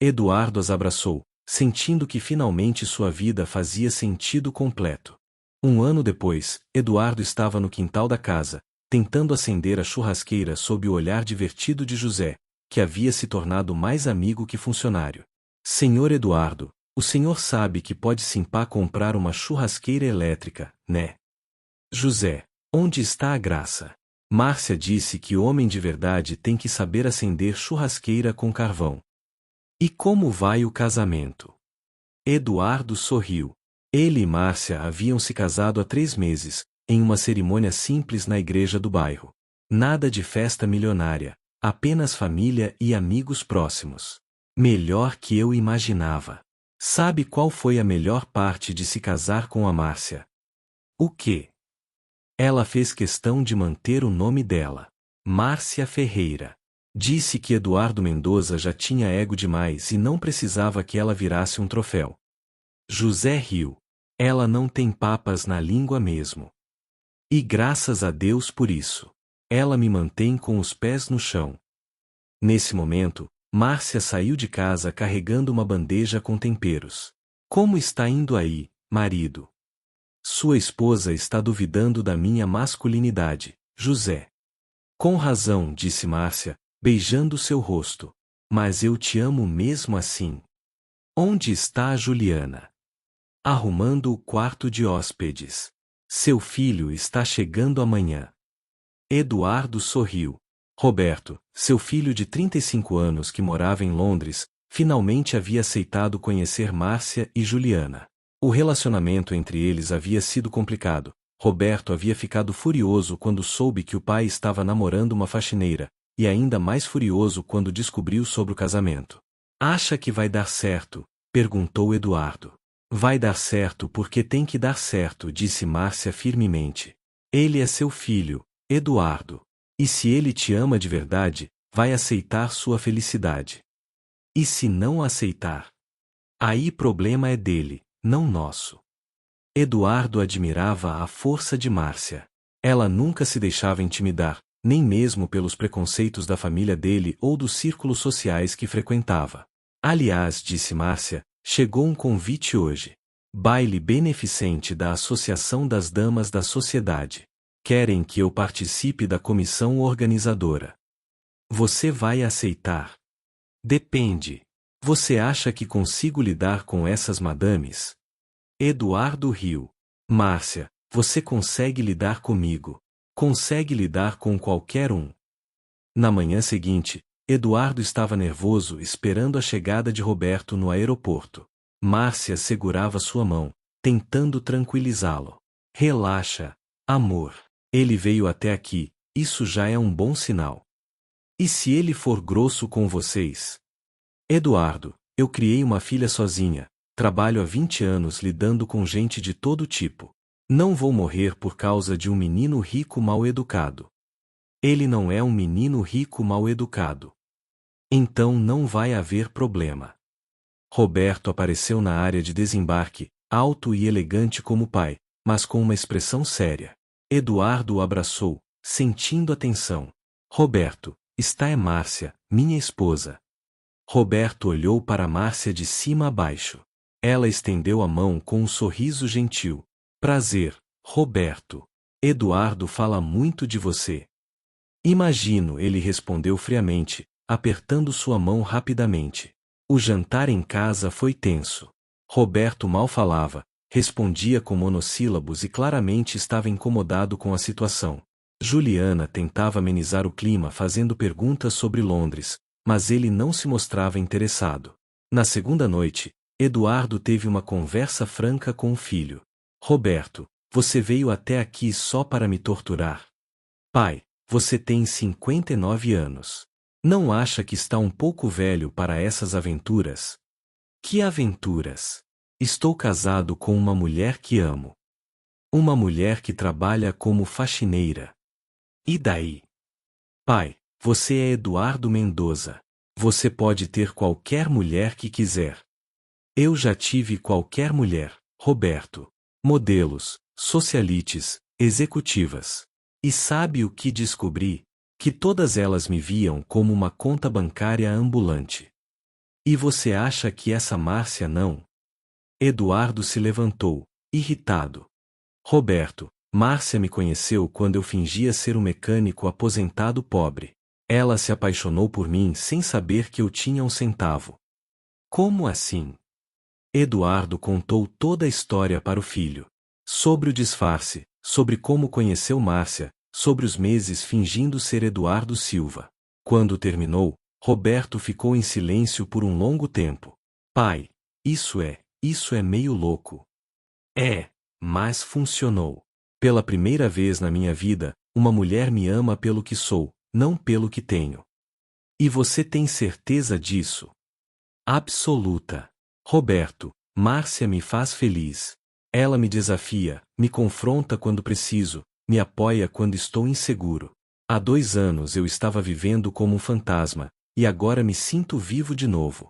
Eduardo as abraçou, sentindo que finalmente sua vida fazia sentido completo. Um ano depois, Eduardo estava no quintal da casa, tentando acender a churrasqueira sob o olhar divertido de José, que havia se tornado mais amigo que funcionário. Senhor Eduardo, o senhor sabe que pode simpá comprar uma churrasqueira elétrica, né? José, onde está a graça? Márcia disse que homem de verdade tem que saber acender churrasqueira com carvão. E como vai o casamento? Eduardo sorriu. Ele e Márcia haviam se casado há 3 meses, em uma cerimônia simples na igreja do bairro. Nada de festa milionária, apenas família e amigos próximos. Melhor que eu imaginava. Sabe qual foi a melhor parte de se casar com a Márcia? O quê? Ela fez questão de manter o nome dela. Márcia Ferreira. Disse que Eduardo Mendoza já tinha ego demais e não precisava que ela virasse um troféu. José riu. Ela não tem papas na língua mesmo. E graças a Deus por isso. Ela me mantém com os pés no chão. Nesse momento, Márcia saiu de casa carregando uma bandeja com temperos. Como está indo aí, marido? Sua esposa está duvidando da minha masculinidade, José. Com razão, disse Márcia, beijando seu rosto. Mas eu te amo mesmo assim. Onde está a Juliana? Arrumando o quarto de hóspedes. Seu filho está chegando amanhã. Eduardo sorriu. Roberto, seu filho de 35 anos que morava em Londres, finalmente havia aceitado conhecer Márcia e Juliana. O relacionamento entre eles havia sido complicado. Roberto havia ficado furioso quando soube que o pai estava namorando uma faxineira, e ainda mais furioso quando descobriu sobre o casamento. Acha que vai dar certo? Perguntou Eduardo. Vai dar certo porque tem que dar certo, disse Márcia firmemente. Ele é seu filho, Eduardo. E se ele te ama de verdade, vai aceitar sua felicidade. E se não aceitar? Aí problema é dele, não nosso. Eduardo admirava a força de Márcia. Ela nunca se deixava intimidar, nem mesmo pelos preconceitos da família dele ou dos círculos sociais que frequentava. Aliás, disse Márcia, chegou um convite hoje. Baile beneficente da Associação das Damas da Sociedade. Querem que eu participe da comissão organizadora. Você vai aceitar? Depende. Você acha que consigo lidar com essas madames? Eduardo riu. Márcia, você consegue lidar comigo. Consegue lidar com qualquer um. Na manhã seguinte, Eduardo estava nervoso esperando a chegada de Roberto no aeroporto. Márcia segurava sua mão, tentando tranquilizá-lo. Relaxa. Amor. Ele veio até aqui, isso já é um bom sinal. E se ele for grosso com vocês? Eduardo, eu criei uma filha sozinha, trabalho há 20 anos lidando com gente de todo tipo. Não vou morrer por causa de um menino rico mal educado. Ele não é um menino rico mal educado. Então não vai haver problema. Roberto apareceu na área de desembarque, alto e elegante como o pai, mas com uma expressão séria. Eduardo o abraçou, sentindo a tensão. Roberto, está é Márcia, minha esposa. Roberto olhou para Márcia de cima a baixo. Ela estendeu a mão com um sorriso gentil. Prazer, Roberto. Eduardo fala muito de você. Imagino, ele respondeu friamente, apertando sua mão rapidamente. O jantar em casa foi tenso. Roberto mal falava, respondia com monossílabos e claramente estava incomodado com a situação. Juliana tentava amenizar o clima fazendo perguntas sobre Londres, mas ele não se mostrava interessado. Na segunda noite, Eduardo teve uma conversa franca com o filho. Roberto, você veio até aqui só para me torturar? Pai, você tem 59 anos. Não acha que está um pouco velho para essas aventuras? Que aventuras? Estou casado com uma mulher que amo. Uma mulher que trabalha como faxineira. E daí? Pai, você é Eduardo Mendoza. Você pode ter qualquer mulher que quiser. Eu já tive qualquer mulher, Roberto. Modelos, socialites, executivas. E sabe o que descobri? Que todas elas me viam como uma conta bancária ambulante. E você acha que essa Márcia não? Eduardo se levantou, irritado. Roberto, Márcia me conheceu quando eu fingia ser um mecânico aposentado pobre. Ela se apaixonou por mim sem saber que eu tinha um centavo. Como assim? Eduardo contou toda a história para o filho. Sobre o disfarce, sobre como conheceu Márcia, sobre os meses fingindo ser Eduardo Silva. Quando terminou, Roberto ficou em silêncio por um longo tempo. Pai, isso é meio louco. É, mas funcionou. Pela primeira vez na minha vida, uma mulher me ama pelo que sou, não pelo que tenho. E você tem certeza disso? Absoluta. Roberto, Márcia me faz feliz. Ela me desafia, me confronta quando preciso, me apoia quando estou inseguro. Há 2 anos eu estava vivendo como um fantasma, e agora me sinto vivo de novo.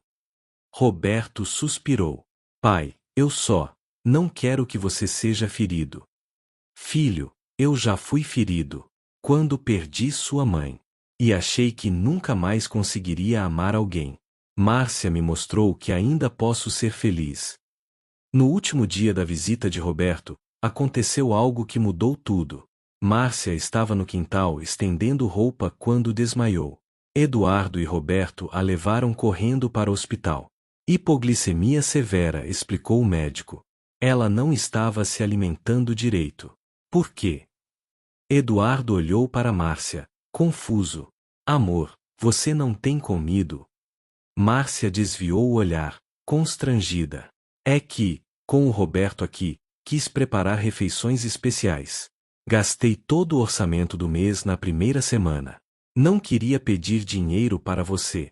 Roberto suspirou. Pai, eu só não quero que você seja ferido. Filho, eu já fui ferido quando perdi sua mãe. E achei que nunca mais conseguiria amar alguém. Márcia me mostrou que ainda posso ser feliz. No último dia da visita de Roberto, aconteceu algo que mudou tudo. Márcia estava no quintal estendendo roupa quando desmaiou. Eduardo e Roberto a levaram correndo para o hospital. Hipoglicemia severa, explicou o médico. Ela não estava se alimentando direito. Por quê? Eduardo olhou para Márcia, confuso. Amor, você não tem comido? Márcia desviou o olhar, constrangida. É que, com o Roberto aqui, quis preparar refeições especiais. Gastei todo o orçamento do mês na primeira semana. Não queria pedir dinheiro para você.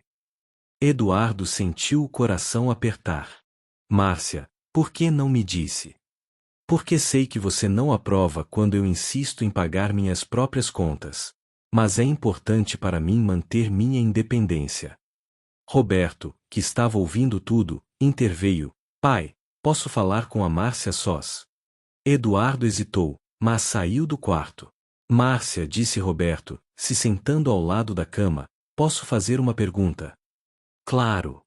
Eduardo sentiu o coração apertar. Márcia, por que não me disse? Porque sei que você não aprova quando eu insisto em pagar minhas próprias contas. Mas é importante para mim manter minha independência. Roberto, que estava ouvindo tudo, interveio. Pai, posso falar com a Márcia sós? Eduardo hesitou, mas saiu do quarto. Márcia, disse Roberto, se sentando ao lado da cama, posso fazer uma pergunta? Claro.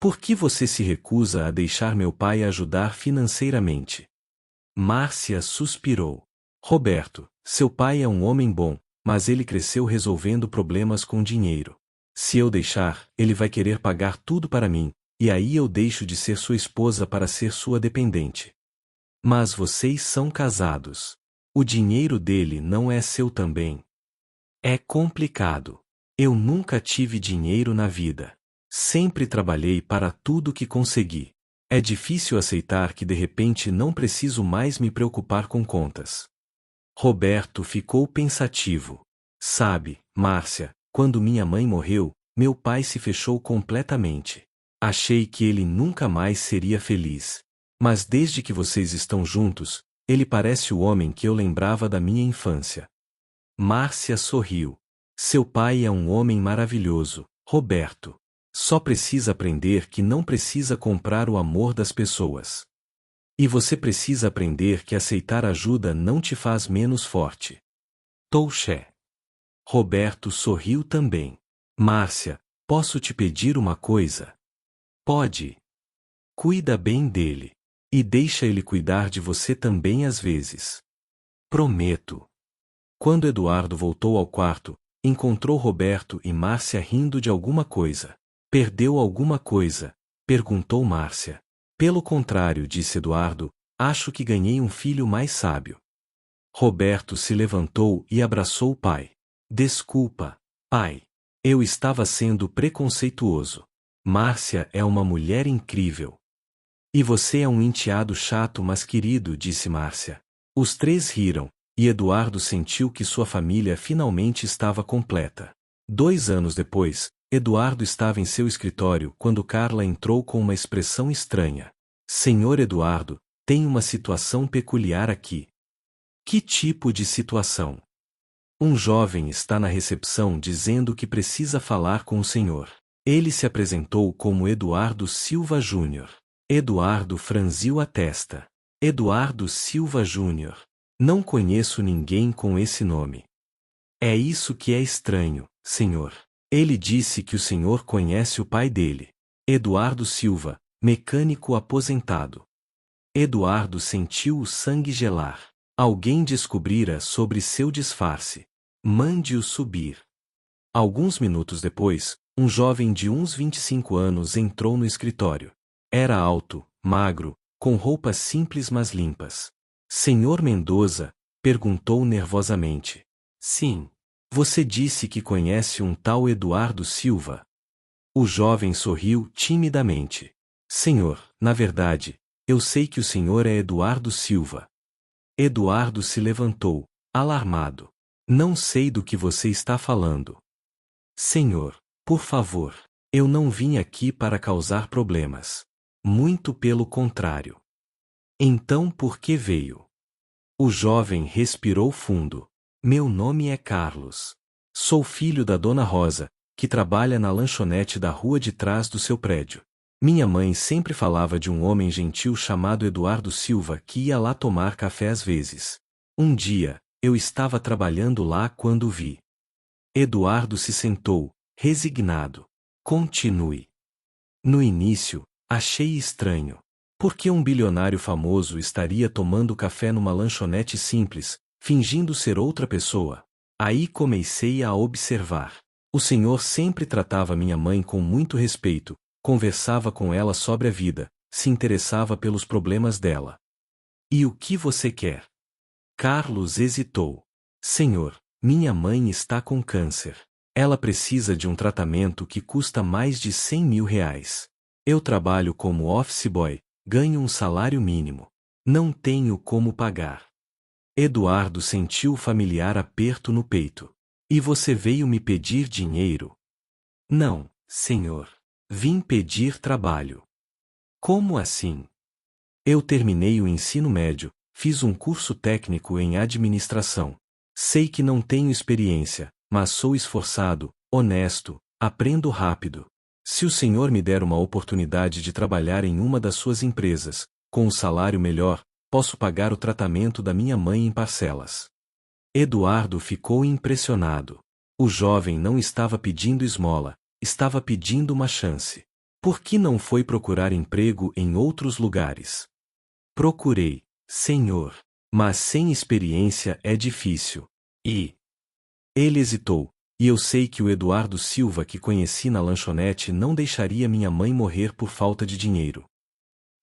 Por que você se recusa a deixar meu pai ajudar financeiramente? Márcia suspirou. Roberto, seu pai é um homem bom, mas ele cresceu resolvendo problemas com dinheiro. Se eu deixar, ele vai querer pagar tudo para mim, e aí eu deixo de ser sua esposa para ser sua dependente. Mas vocês são casados. O dinheiro dele não é seu também. É complicado. Eu nunca tive dinheiro na vida. Sempre trabalhei para tudo que consegui. É difícil aceitar que de repente não preciso mais me preocupar com contas. Roberto ficou pensativo. Sabe, Márcia, quando minha mãe morreu, meu pai se fechou completamente. Achei que ele nunca mais seria feliz. Mas desde que vocês estão juntos, ele parece o homem que eu lembrava da minha infância. Márcia sorriu. Seu pai é um homem maravilhoso, Roberto. Só precisa aprender que não precisa comprar o amor das pessoas. E você precisa aprender que aceitar ajuda não te faz menos forte. Touché. Roberto sorriu também. Márcia, posso te pedir uma coisa? Pode. Cuida bem dele. E deixa ele cuidar de você também às vezes. Prometo. Quando Eduardo voltou ao quarto, encontrou Roberto e Márcia rindo de alguma coisa. Perdeu alguma coisa? Perguntou Márcia. Pelo contrário, disse Eduardo, acho que ganhei um filho mais sábio. Roberto se levantou e abraçou o pai. Desculpa, pai. Eu estava sendo preconceituoso. Márcia é uma mulher incrível. E você é um enteado chato mas querido, disse Márcia. Os três riram, e Eduardo sentiu que sua família finalmente estava completa. 2 anos depois, Eduardo estava em seu escritório quando Carla entrou com uma expressão estranha. Senhor Eduardo, tem uma situação peculiar aqui. Que tipo de situação? Um jovem está na recepção dizendo que precisa falar com o senhor. Ele se apresentou como Eduardo Silva Júnior. Eduardo franziu a testa. Eduardo Silva Júnior. Não conheço ninguém com esse nome. É isso que é estranho, senhor. Ele disse que o senhor conhece o pai dele. Eduardo Silva, mecânico aposentado. Eduardo sentiu o sangue gelar. Alguém descobrira sobre seu disfarce. Mande-o subir. Alguns minutos depois, um jovem de uns 25 anos entrou no escritório. Era alto, magro, com roupas simples mas limpas. Senhor Mendoza? Perguntou nervosamente. Sim. Você disse que conhece um tal Eduardo Silva. O jovem sorriu timidamente. Senhor, na verdade, eu sei que o senhor é Eduardo Silva. Eduardo se levantou, alarmado. Não sei do que você está falando. Senhor, por favor, eu não vim aqui para causar problemas. Muito pelo contrário. Então por que veio? O jovem respirou fundo. Meu nome é Carlos. Sou filho da Dona Rosa, que trabalha na lanchonete da rua de trás do seu prédio. Minha mãe sempre falava de um homem gentil chamado Eduardo Silva que ia lá tomar café às vezes. Um dia, eu estava trabalhando lá quando vi. Eduardo se sentou, resignado. Continue. No início, achei estranho. Por que um bilionário famoso estaria tomando café numa lanchonete simples, fingindo ser outra pessoa? Aí comecei a observar. O senhor sempre tratava minha mãe com muito respeito, conversava com ela sobre a vida, se interessava pelos problemas dela. E o que você quer? Carlos hesitou. Senhor, minha mãe está com câncer. Ela precisa de um tratamento que custa mais de 100 mil reais. Eu trabalho como office boy, ganho um salário mínimo. Não tenho como pagar. Eduardo sentiu o familiar aperto no peito. E você veio me pedir dinheiro? Não, senhor. Vim pedir trabalho. Como assim? Eu terminei o ensino médio, fiz um curso técnico em administração. Sei que não tenho experiência, mas sou esforçado, honesto, aprendo rápido. Se o senhor me der uma oportunidade de trabalhar em uma das suas empresas, com um salário melhor, posso pagar o tratamento da minha mãe em parcelas. Eduardo ficou impressionado. O jovem não estava pedindo esmola, estava pedindo uma chance. Por que não foi procurar emprego em outros lugares? Procurei, senhor, mas sem experiência é difícil. E ele hesitou, e eu sei que o Eduardo Silva que conheci na lanchonete não deixaria minha mãe morrer por falta de dinheiro.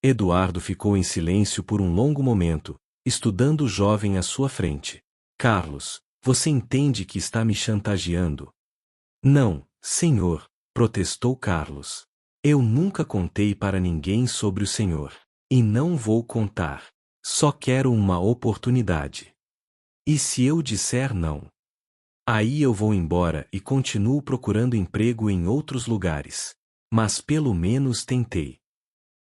Eduardo ficou em silêncio por um longo momento, estudando o jovem à sua frente. Carlos, você entende que está me chantageando? Não, senhor, protestou Carlos. Eu nunca contei para ninguém sobre o senhor. E não vou contar. Só quero uma oportunidade. E se eu disser não? Aí eu vou embora e continuo procurando emprego em outros lugares. Mas pelo menos tentei.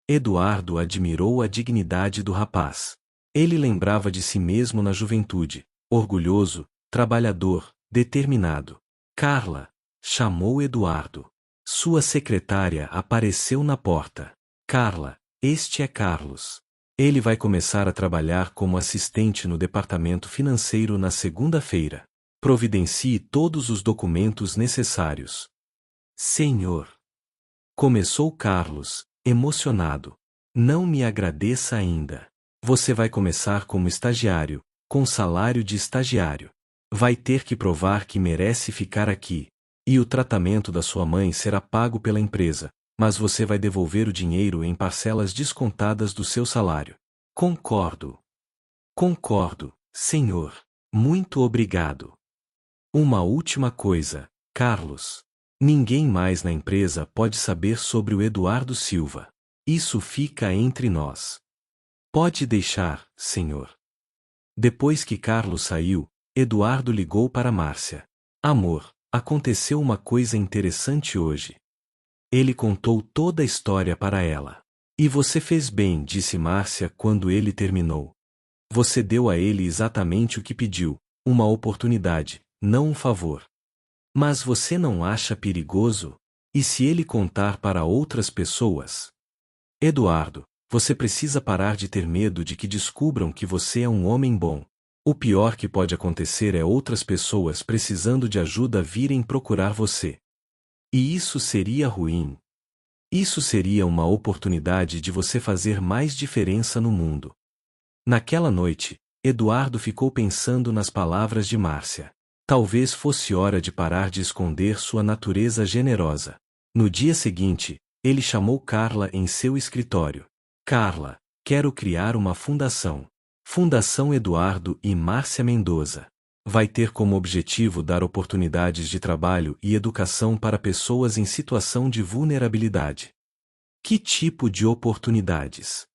Eduardo admirou a dignidade do rapaz. Ele lembrava de si mesmo na juventude, orgulhoso, trabalhador, determinado. Carla, chamou Eduardo. Sua secretária apareceu na porta. Carla, este é Carlos. Ele vai começar a trabalhar como assistente no departamento financeiro na segunda-feira. Providencie todos os documentos necessários. Senhor. Começou Carlos, emocionado. Não me agradeça ainda. Você vai começar como estagiário, com salário de estagiário. Vai ter que provar que merece ficar aqui. E o tratamento da sua mãe será pago pela empresa, mas você vai devolver o dinheiro em parcelas descontadas do seu salário. Concordo. Concordo, senhor. Muito obrigado. Uma última coisa, Carlos. Ninguém mais na empresa pode saber sobre o Eduardo Silva. Isso fica entre nós. Pode deixar, senhor. Depois que Carlos saiu, Eduardo ligou para Márcia. Amor, aconteceu uma coisa interessante hoje. Ele contou toda a história para ela. E você fez bem, disse Márcia quando ele terminou. Você deu a ele exatamente o que pediu, uma oportunidade, não um favor. Mas você não acha perigoso? E se ele contar para outras pessoas? Eduardo, você precisa parar de ter medo de que descubram que você é um homem bom. O pior que pode acontecer é outras pessoas precisando de ajuda virem procurar você. E isso seria ruim. Isso seria uma oportunidade de você fazer mais diferença no mundo. Naquela noite, Eduardo ficou pensando nas palavras de Márcia. Talvez fosse hora de parar de esconder sua natureza generosa. No dia seguinte, ele chamou Carla em seu escritório. Carla, quero criar uma fundação. Fundação Eduardo e Márcia Mendoza. Vai ter como objetivo dar oportunidades de trabalho e educação para pessoas em situação de vulnerabilidade. Que tipo de oportunidades?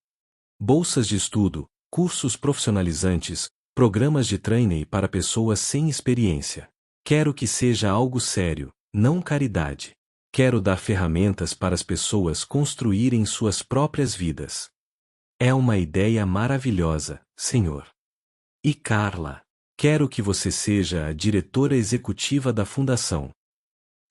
Bolsas de estudo, cursos profissionalizantes, programas de trainee para pessoas sem experiência. Quero que seja algo sério, não caridade. Quero dar ferramentas para as pessoas construírem suas próprias vidas. É uma ideia maravilhosa, senhor. E Carla, quero que você seja a diretora executiva da fundação.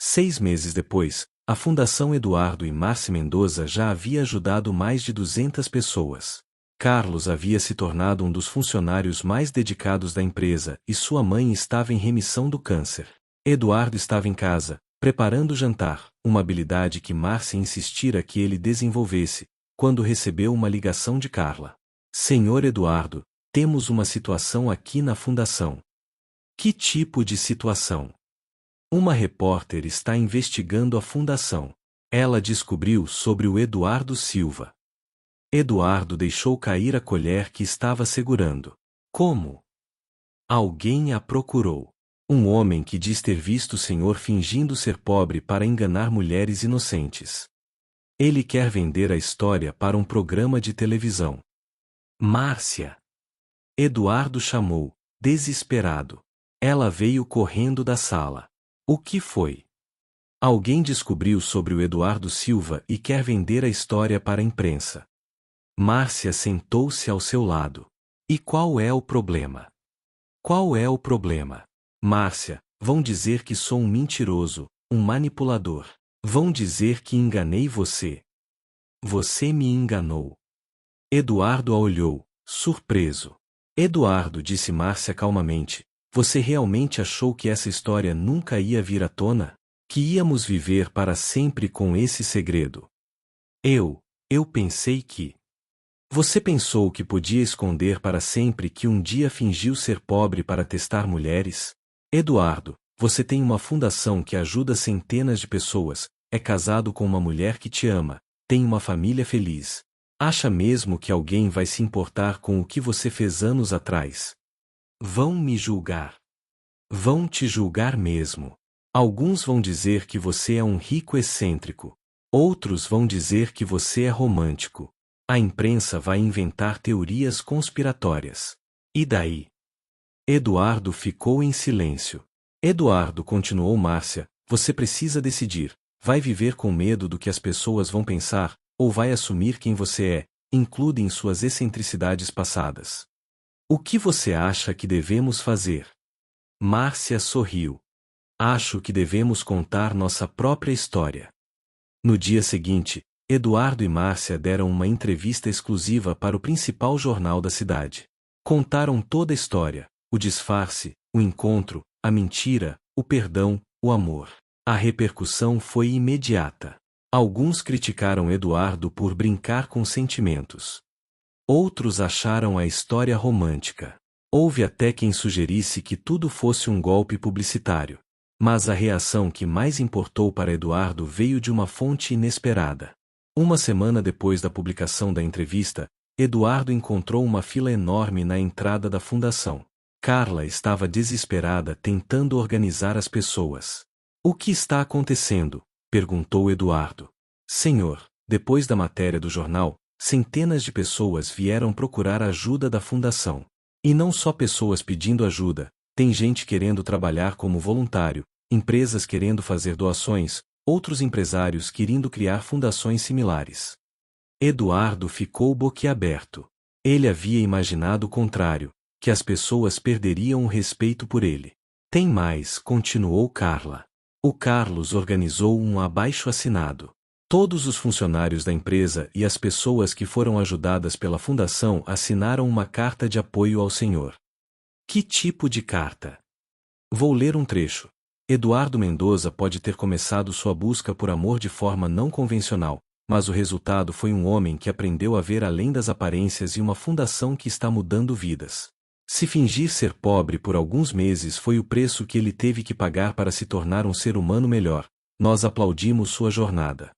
6 meses depois, a Fundação Eduardo e Márcia Mendoza já havia ajudado mais de 200 pessoas. Carlos havia se tornado um dos funcionários mais dedicados da empresa e sua mãe estava em remissão do câncer. Eduardo estava em casa, preparando o jantar, uma habilidade que Márcia insistira que ele desenvolvesse, quando recebeu uma ligação de Carla. Senhor Eduardo, temos uma situação aqui na fundação. Que tipo de situação? Uma repórter está investigando a fundação. Ela descobriu sobre o Eduardo Silva. Eduardo deixou cair a colher que estava segurando. Como? Alguém a procurou. Um homem que diz ter visto o senhor fingindo ser pobre para enganar mulheres inocentes. Ele quer vender a história para um programa de televisão. Márcia. Eduardo chamou, desesperado. Ela veio correndo da sala. O que foi? Alguém descobriu sobre o Eduardo Silva e quer vender a história para a imprensa. Márcia sentou-se ao seu lado. E qual é o problema? Qual é o problema? Márcia, vão dizer que sou um mentiroso, um manipulador. Vão dizer que enganei você. Você me enganou. Eduardo a olhou, surpreso. Eduardo, disse Márcia calmamente, você realmente achou que essa história nunca ia vir à tona? Que íamos viver para sempre com esse segredo? Eu pensei que... Você pensou que podia esconder para sempre que um dia fingiu ser pobre para testar mulheres? Eduardo, você tem uma fundação que ajuda centenas de pessoas, é casado com uma mulher que te ama, tem uma família feliz. Acha mesmo que alguém vai se importar com o que você fez anos atrás? Vão me julgar. Vão te julgar mesmo. Alguns vão dizer que você é um rico excêntrico. Outros vão dizer que você é romântico. A imprensa vai inventar teorias conspiratórias. E daí? Eduardo ficou em silêncio. Eduardo, continuou Márcia, você precisa decidir. Vai viver com medo do que as pessoas vão pensar, ou vai assumir quem você é, incluindo em suas excentricidades passadas? O que você acha que devemos fazer? Márcia sorriu. Acho que devemos contar nossa própria história. No dia seguinte, Eduardo e Márcia deram uma entrevista exclusiva para o principal jornal da cidade. Contaram toda a história, o disfarce, o encontro, a mentira, o perdão, o amor. A repercussão foi imediata. Alguns criticaram Eduardo por brincar com sentimentos. Outros acharam a história romântica. Houve até quem sugerisse que tudo fosse um golpe publicitário. Mas a reação que mais importou para Eduardo veio de uma fonte inesperada. Uma semana depois da publicação da entrevista, Eduardo encontrou uma fila enorme na entrada da fundação. Carla estava desesperada tentando organizar as pessoas. O que está acontecendo? Perguntou Eduardo. Senhor, depois da matéria do jornal, centenas de pessoas vieram procurar ajuda da fundação. E não só pessoas pedindo ajuda, tem gente querendo trabalhar como voluntário, empresas querendo fazer doações, outros empresários querendo criar fundações similares. Eduardo ficou boquiaberto. Ele havia imaginado o contrário, que as pessoas perderiam o respeito por ele. Tem mais, continuou Carla. O Carlos organizou um abaixo-assinado. Todos os funcionários da empresa e as pessoas que foram ajudadas pela fundação assinaram uma carta de apoio ao senhor. Que tipo de carta? Vou ler um trecho. Eduardo Mendoza pode ter começado sua busca por amor de forma não convencional, mas o resultado foi um homem que aprendeu a ver além das aparências e uma fundação que está mudando vidas. Se fingir ser pobre por alguns meses foi o preço que ele teve que pagar para se tornar um ser humano melhor, nós aplaudimos sua jornada.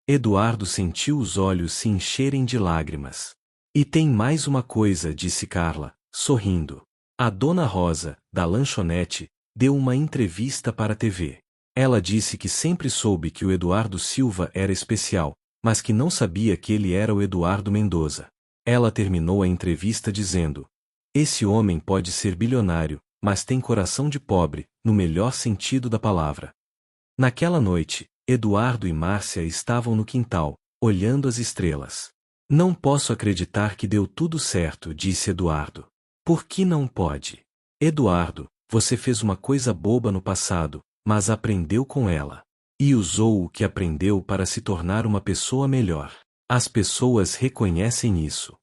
Eduardo sentiu os olhos se encherem de lágrimas. E tem mais uma coisa, disse Carla, sorrindo. A dona Rosa, da lanchonete, deu uma entrevista para a TV. Ela disse que sempre soube que o Eduardo Silva era especial, mas que não sabia que ele era o Eduardo Mendoza. Ela terminou a entrevista dizendo: esse homem pode ser bilionário, mas tem coração de pobre, no melhor sentido da palavra. Naquela noite, Eduardo e Márcia estavam no quintal, olhando as estrelas. Não posso acreditar que deu tudo certo, disse Eduardo. Por que não pode? Eduardo, você fez uma coisa boba no passado, mas aprendeu com ela. E usou o que aprendeu para se tornar uma pessoa melhor. As pessoas reconhecem isso.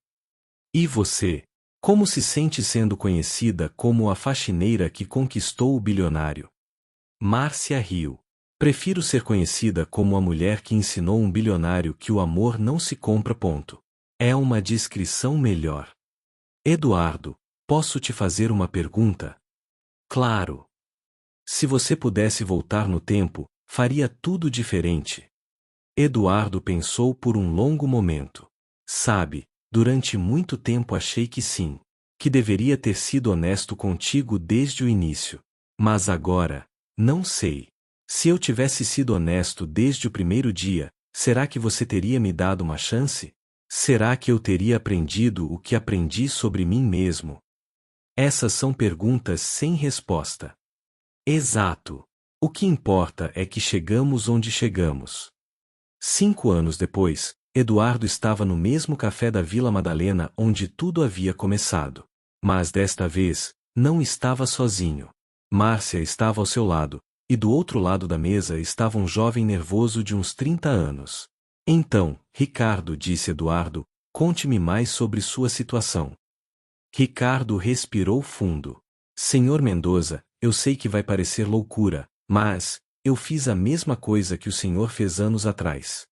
E você? Como se sente sendo conhecida como a faxineira que conquistou o bilionário? Márcia riu. Prefiro ser conhecida como a mulher que ensinou um bilionário que o amor não se compra. Ponto. É uma descrição melhor. Eduardo, posso te fazer uma pergunta? Claro. Se você pudesse voltar no tempo, faria tudo diferente. Eduardo pensou por um longo momento. Sabe, durante muito tempo achei que sim, que deveria ter sido honesto contigo desde o início. Mas agora, não sei. Se eu tivesse sido honesto desde o primeiro dia, será que você teria me dado uma chance? Será que eu teria aprendido o que aprendi sobre mim mesmo? Essas são perguntas sem resposta. Exato. O que importa é que chegamos onde chegamos. 5 anos depois, Eduardo estava no mesmo café da Vila Madalena onde tudo havia começado. Mas desta vez, não estava sozinho. Márcia estava ao seu lado, e do outro lado da mesa estava um jovem nervoso de uns 30 anos. Então, Ricardo, disse Eduardo, conte-me mais sobre sua situação. Ricardo respirou fundo. Senhor Mendoza, eu sei que vai parecer loucura, mas eu fiz a mesma coisa que o senhor fez anos atrás.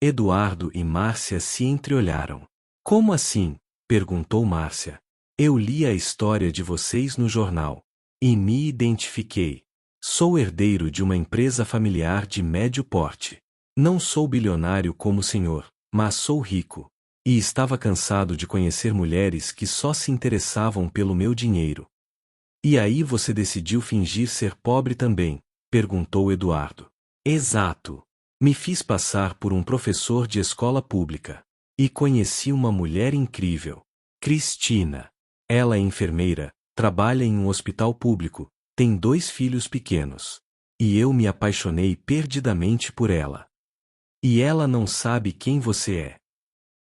Eduardo e Márcia se entreolharam. Como assim? Perguntou Márcia. Eu li a história de vocês no jornal. E me identifiquei. Sou herdeiro de uma empresa familiar de médio porte. Não sou bilionário como o senhor, mas sou rico. E estava cansado de conhecer mulheres que só se interessavam pelo meu dinheiro. E aí você decidiu fingir ser pobre também? Perguntou Eduardo. Exato. Me fiz passar por um professor de escola pública. E conheci uma mulher incrível. Cristina. Ela é enfermeira, trabalha em um hospital público, tem 2 filhos pequenos. E eu me apaixonei perdidamente por ela. E ela não sabe quem você é.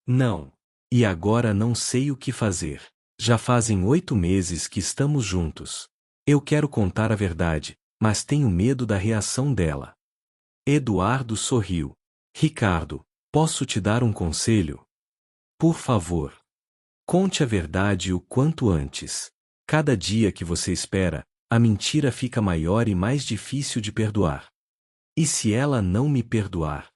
Não. E agora não sei o que fazer. Já fazem 8 meses que estamos juntos. Eu quero contar a verdade, mas tenho medo da reação dela. Eduardo sorriu. Ricardo, posso te dar um conselho? Por favor. Conte a verdade o quanto antes. Cada dia que você espera, a mentira fica maior e mais difícil de perdoar. E se ela não me perdoar?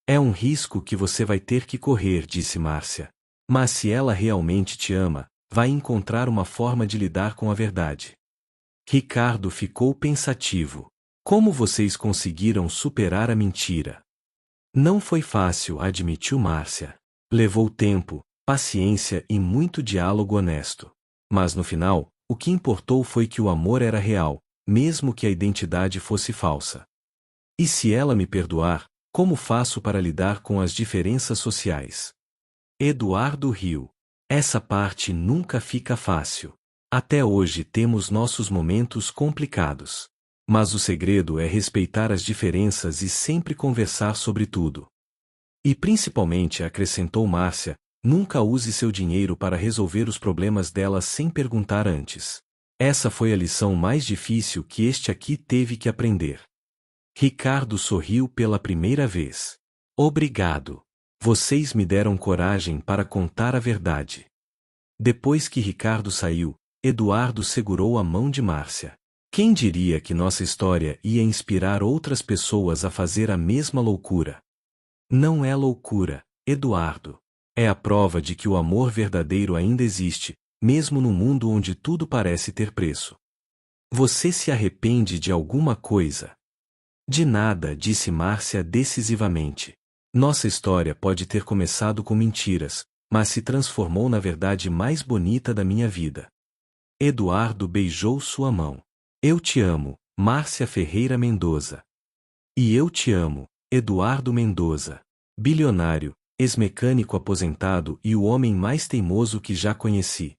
É um risco que você vai ter que correr, disse Márcia. Mas se ela realmente te ama, vai encontrar uma forma de lidar com a verdade. Ricardo ficou pensativo. Como vocês conseguiram superar a mentira? Não foi fácil, admitiu Márcia. Levou tempo, paciência e muito diálogo honesto. Mas no final, o que importou foi que o amor era real, mesmo que a identidade fosse falsa. E se ela me perdoar, como faço para lidar com as diferenças sociais? Eduardo riu. Essa parte nunca fica fácil. Até hoje temos nossos momentos complicados. Mas o segredo é respeitar as diferenças e sempre conversar sobre tudo. E principalmente, acrescentou Márcia, nunca use seu dinheiro para resolver os problemas dela sem perguntar antes. Essa foi a lição mais difícil que este aqui teve que aprender. Ricardo sorriu pela primeira vez. Obrigado. Vocês me deram coragem para contar a verdade. Depois que Ricardo saiu, Eduardo segurou a mão de Márcia. Quem diria que nossa história ia inspirar outras pessoas a fazer a mesma loucura? Não é loucura, Eduardo. É a prova de que o amor verdadeiro ainda existe, mesmo no mundo onde tudo parece ter preço. Você se arrepende de alguma coisa? De nada, disse Márcia decisivamente. Nossa história pode ter começado com mentiras, mas se transformou na verdade mais bonita da minha vida. Eduardo beijou sua mão. Eu te amo, Márcia Ferreira Mendoza. E eu te amo, Eduardo Mendoza. Bilionário, ex-mecânico aposentado e o homem mais teimoso que já conheci.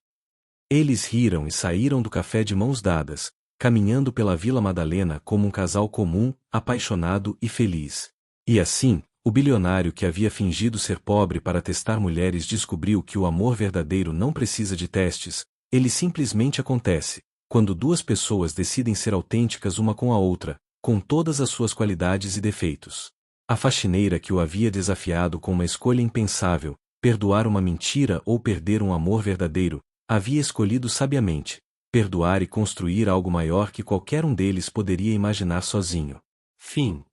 Eles riram e saíram do café de mãos dadas, caminhando pela Vila Madalena como um casal comum, apaixonado e feliz. E assim, o bilionário que havia fingido ser pobre para testar mulheres descobriu que o amor verdadeiro não precisa de testes, ele simplesmente acontece, quando 2 pessoas decidem ser autênticas uma com a outra, com todas as suas qualidades e defeitos. A faxineira que o havia desafiado com uma escolha impensável, perdoar uma mentira ou perder um amor verdadeiro, havia escolhido sabiamente, perdoar e construir algo maior que qualquer um deles poderia imaginar sozinho. Fim.